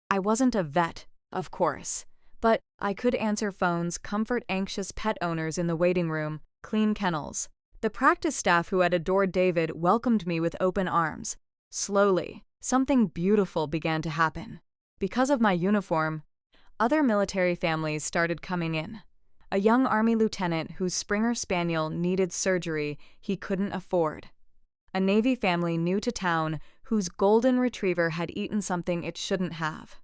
I wasn't a vet, of course, but I could answer phones, comfort anxious pet owners in the waiting room, clean kennels. The practice staff who had adored David welcomed me with open arms. Slowly, something beautiful began to happen. Because of my uniform, other military families started coming in. A young Army lieutenant whose Springer Spaniel needed surgery he couldn't afford. A Navy family new to town whose golden retriever had eaten something it shouldn't have.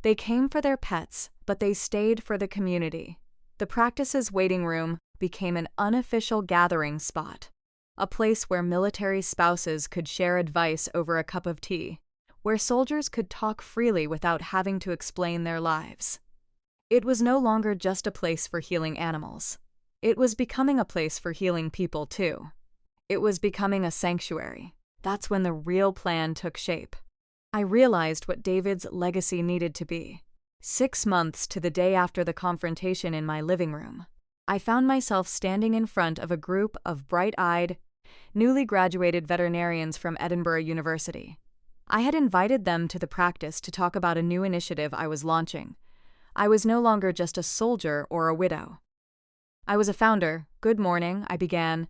They came for their pets, but they stayed for the community. The practice's waiting room became an unofficial gathering spot, a place where military spouses could share advice over a cup of tea, where soldiers could talk freely without having to explain their lives. It was no longer just a place for healing animals. It was becoming a place for healing people, too. It was becoming a sanctuary. That's when the real plan took shape. I realized what David's legacy needed to be. 6 months to the day after the confrontation in my living room, I found myself standing in front of a group of bright-eyed, newly graduated veterinarians from Edinburgh University. I had invited them to the practice to talk about a new initiative I was launching. I was no longer just a soldier or a widow. I was a founder. Good morning, I began,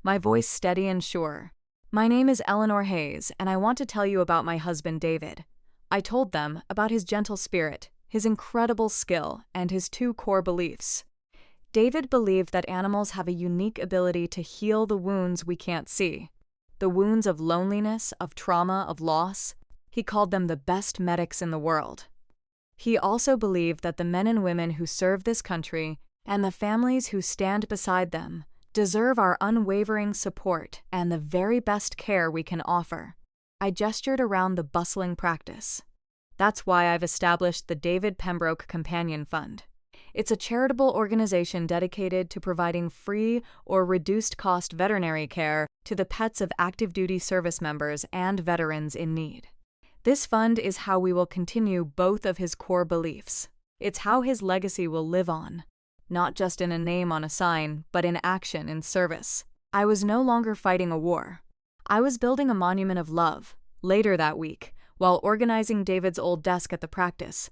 my voice steady and sure. My name is Eleanor Hayes, and I want to tell you about my husband, David. I told them about his gentle spirit, his incredible skill, and his 2 core beliefs. David believed that animals have a unique ability to heal the wounds we can't see. The wounds of loneliness, of trauma, of loss. He called them the best medics in the world. He also believed that the men and women who serve this country, and the families who stand beside them, deserve our unwavering support and the very best care we can offer. I gestured around the bustling practice. That's why I've established the David Pembroke Companion Fund. It's a charitable organization dedicated to providing free or reduced-cost veterinary care to the pets of active duty service members and veterans in need. This fund is how we will continue both of his core beliefs. It's how his legacy will live on. Not just in a name on a sign, but in action, in service. I was no longer fighting a war. I was building a monument of love. Later that week, while organizing David's old desk at the practice,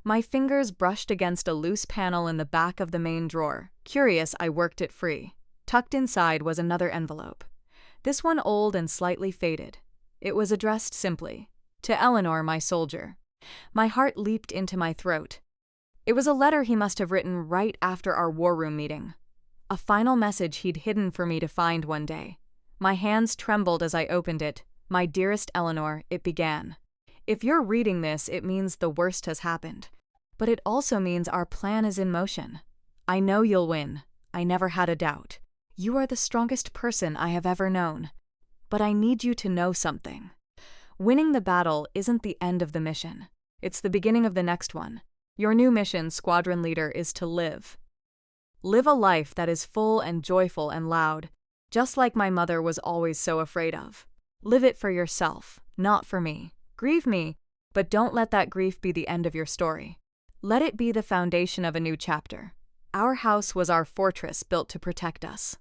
my fingers brushed against a loose panel in the back of the main drawer. Curious, I worked it free. Tucked inside was another envelope. This one old and slightly faded. It was addressed simply, "To Eleanor, my soldier." My heart leaped into my throat. It was a letter he must have written right after our war room meeting. A final message he'd hidden for me to find one day. My hands trembled as I opened it. "My dearest Eleanor," it began. "If you're reading this, it means the worst has happened. But it also means our plan is in motion. I know you'll win. I never had a doubt. You are the strongest person I have ever known. But I need you to know something. Winning the battle isn't the end of the mission. It's the beginning of the next one. Your new mission, Squadron Leader, is to live. Live a life that is full and joyful and loud, just like my mother was always so afraid of. Live it for yourself, not for me. Grieve me, but don't let that grief be the end of your story. Let it be the foundation of a new chapter. Our house was our fortress built to protect us.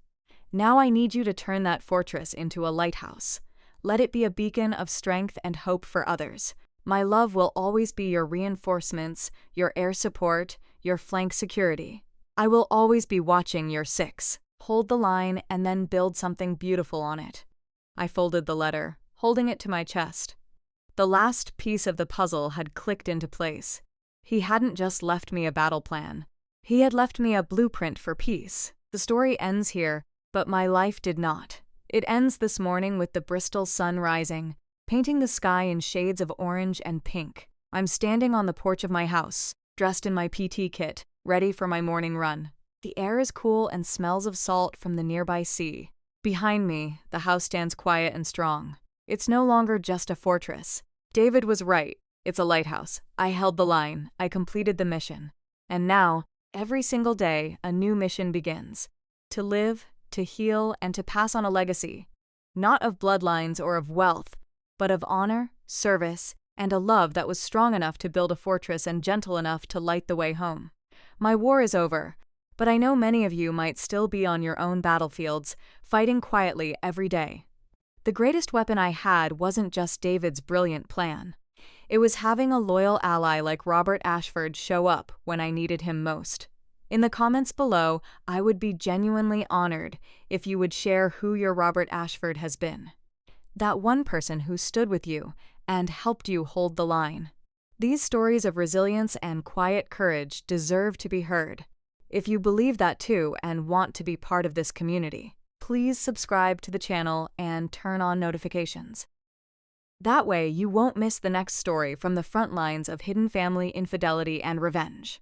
Now I need you to turn that fortress into a lighthouse. Let it be a beacon of strength and hope for others. My love will always be your reinforcements, your air support, your flank security. I will always be watching your six. Hold the line and then build something beautiful on it. I folded the letter, holding it to my chest. The last piece of the puzzle had clicked into place. He hadn't just left me a battle plan. He had left me a blueprint for peace. The story ends here, but my life did not. It ends this morning with the Bristol sun rising, painting the sky in shades of orange and pink. I'm standing on the porch of my house, dressed in my PT kit, ready for my morning run. The air is cool and smells of salt from the nearby sea. Behind me, the house stands quiet and strong. It's no longer just a fortress. David was right. It's a lighthouse. I held the line. I completed the mission. And now, every single day, a new mission begins. To live, to heal, and to pass on a legacy. Not of bloodlines or of wealth, but of honor, service, and a love that was strong enough to build a fortress and gentle enough to light the way home. My war is over, but I know many of you might still be on your own battlefields, fighting quietly every day. The greatest weapon I had wasn't just David's brilliant plan. It was having a loyal ally like Robert Ashford show up when I needed him most. In the comments below, I would be genuinely honored if you would share who your Robert Ashford has been. That one person who stood with you and helped you hold the line. These stories of resilience and quiet courage deserve to be heard. If you believe that too and want to be part of this community, please subscribe to the channel and turn on notifications. That way you won't miss the next story from the front lines of hidden family infidelity and revenge.